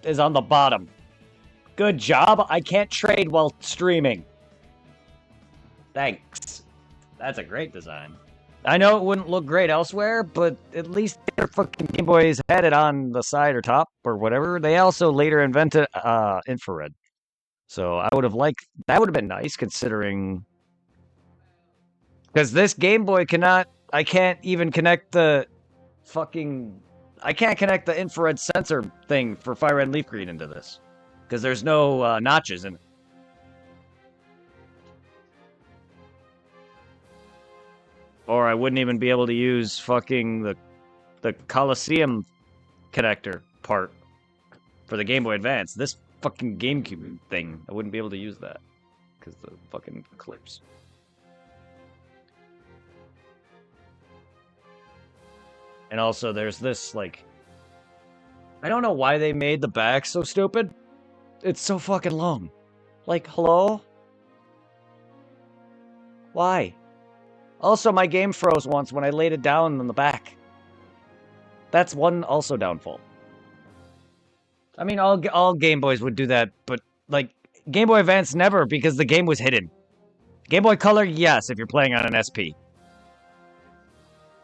is on the bottom. Good job. I can't trade while streaming. Thanks. That's a great design. I know it wouldn't look great elsewhere, but at least their fucking Game Boys had it on the side or top or whatever. They also later invented infrared. So I would have liked that. Would have been nice considering, because this Game Boy I can't even connect the I can't connect the infrared sensor thing for Fire Red Leaf Green into this because there's no notches in it. Or I wouldn't even be able to use fucking the Coliseum connector part for the Game Boy Advance. This fucking GameCube thing, I wouldn't be able to use that because the fucking clips. And also, there's this, like, I don't know why they made the back so stupid. It's so fucking long. Like, hello? Why? Also, my game froze once when I laid it down on the back. That's one also downfall. I mean, all Game Boys would do that, but, like, Game Boy Advance never, because the game was hidden. Game Boy Color, yes, if you're playing on an SP.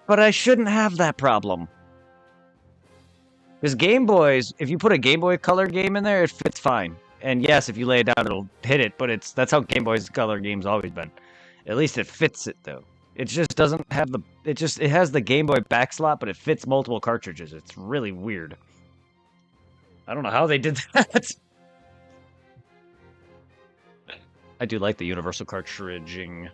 But I shouldn't have that problem. Because Game Boys, if you put a Game Boy Color game in there, it fits fine. And yes, if you lay it down, it'll hit it, but that's how Game Boy's Color game's always been. At least it fits it, though. It just doesn't have it has the Game Boy back slot, but it fits multiple cartridges. It's really weird. I don't know how they did that. I do like the universal cartridging.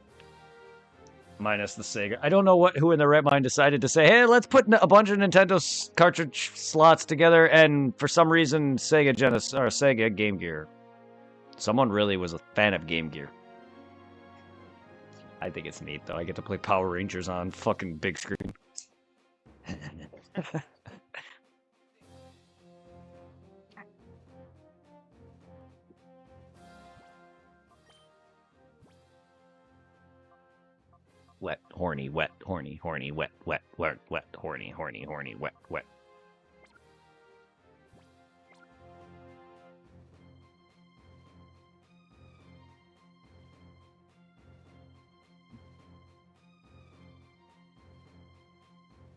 Minus the Sega. I don't know who in their right mind decided to say, hey, let's put a bunch of Nintendo cartridge slots together, and for some reason, Sega Game Gear. Someone really was a fan of Game Gear. I think it's neat, though. I get to play Power Rangers on fucking big screen. Wet, horny, wet, horny, horny, wet, wet, wet, wet, horny, horny, horny, wet, wet.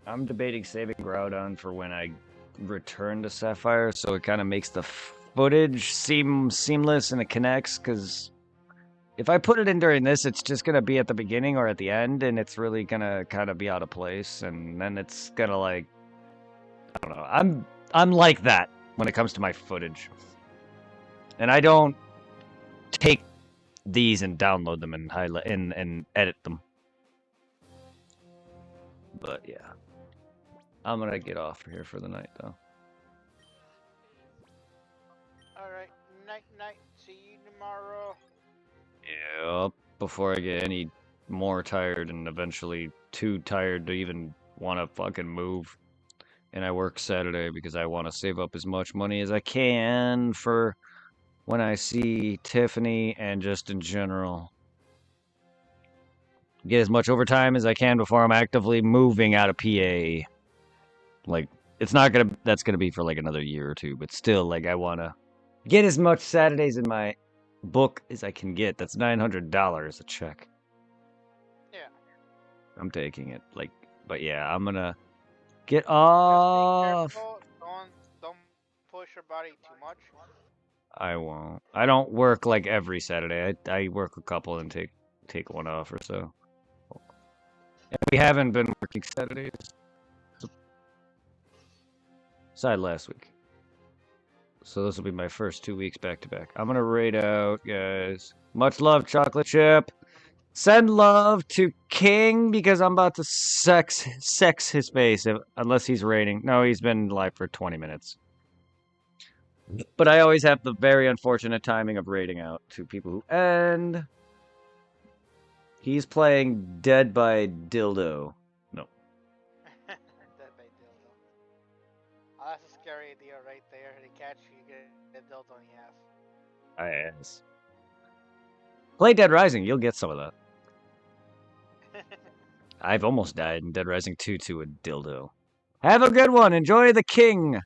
I'm debating saving Groudon for when I return to Sapphire, so it kind of makes the footage seem seamless and it connects, because if I put it in during this, it's just going to be at the beginning or at the end, and it's really going to kind of be out of place, and then it's going to, like, I don't know. I'm like that when it comes to my footage. And I don't take these and download them and highlight and edit them. But yeah. I'm going to get off here for the night, though.
Alright, night night. See you tomorrow.
Yep. Before I get any more tired and eventually too tired to even want to fucking move. And I work Saturday because I want to save up as much money as I can for when I see Tiffany and just in general. Get as much overtime as I can before I'm actively moving out of PA. Like, it's not gonna, that's gonna be for like another year or two, but still, like, I wanna get as much Saturdays in my book as I can get. That's $900 a check.
Yeah.
I'm taking it. Like, but yeah, I'm gonna get
Just be
off.
careful. Don't push your body too much.
I won't. I don't work like every Saturday. I work a couple and take one off or so. And we haven't been working Saturdays. Aside last week. So this will be my first 2 weeks back to back. I'm gonna raid out, guys. Much love, chocolate chip. Send love to King because I'm about to sex his face unless he's raiding. No, he's been live for 20 minutes. But I always have the very unfortunate timing of raiding out to people who end. He's playing Dead by Dildo. No.
That by dildo. Oh, that's a scary idea right there. They catch you, you get a dildo in the ass.
Yes. Play Dead Rising, you'll get some of that. I've almost died in Dead Rising 2 to a dildo. Have a good one. Enjoy the King.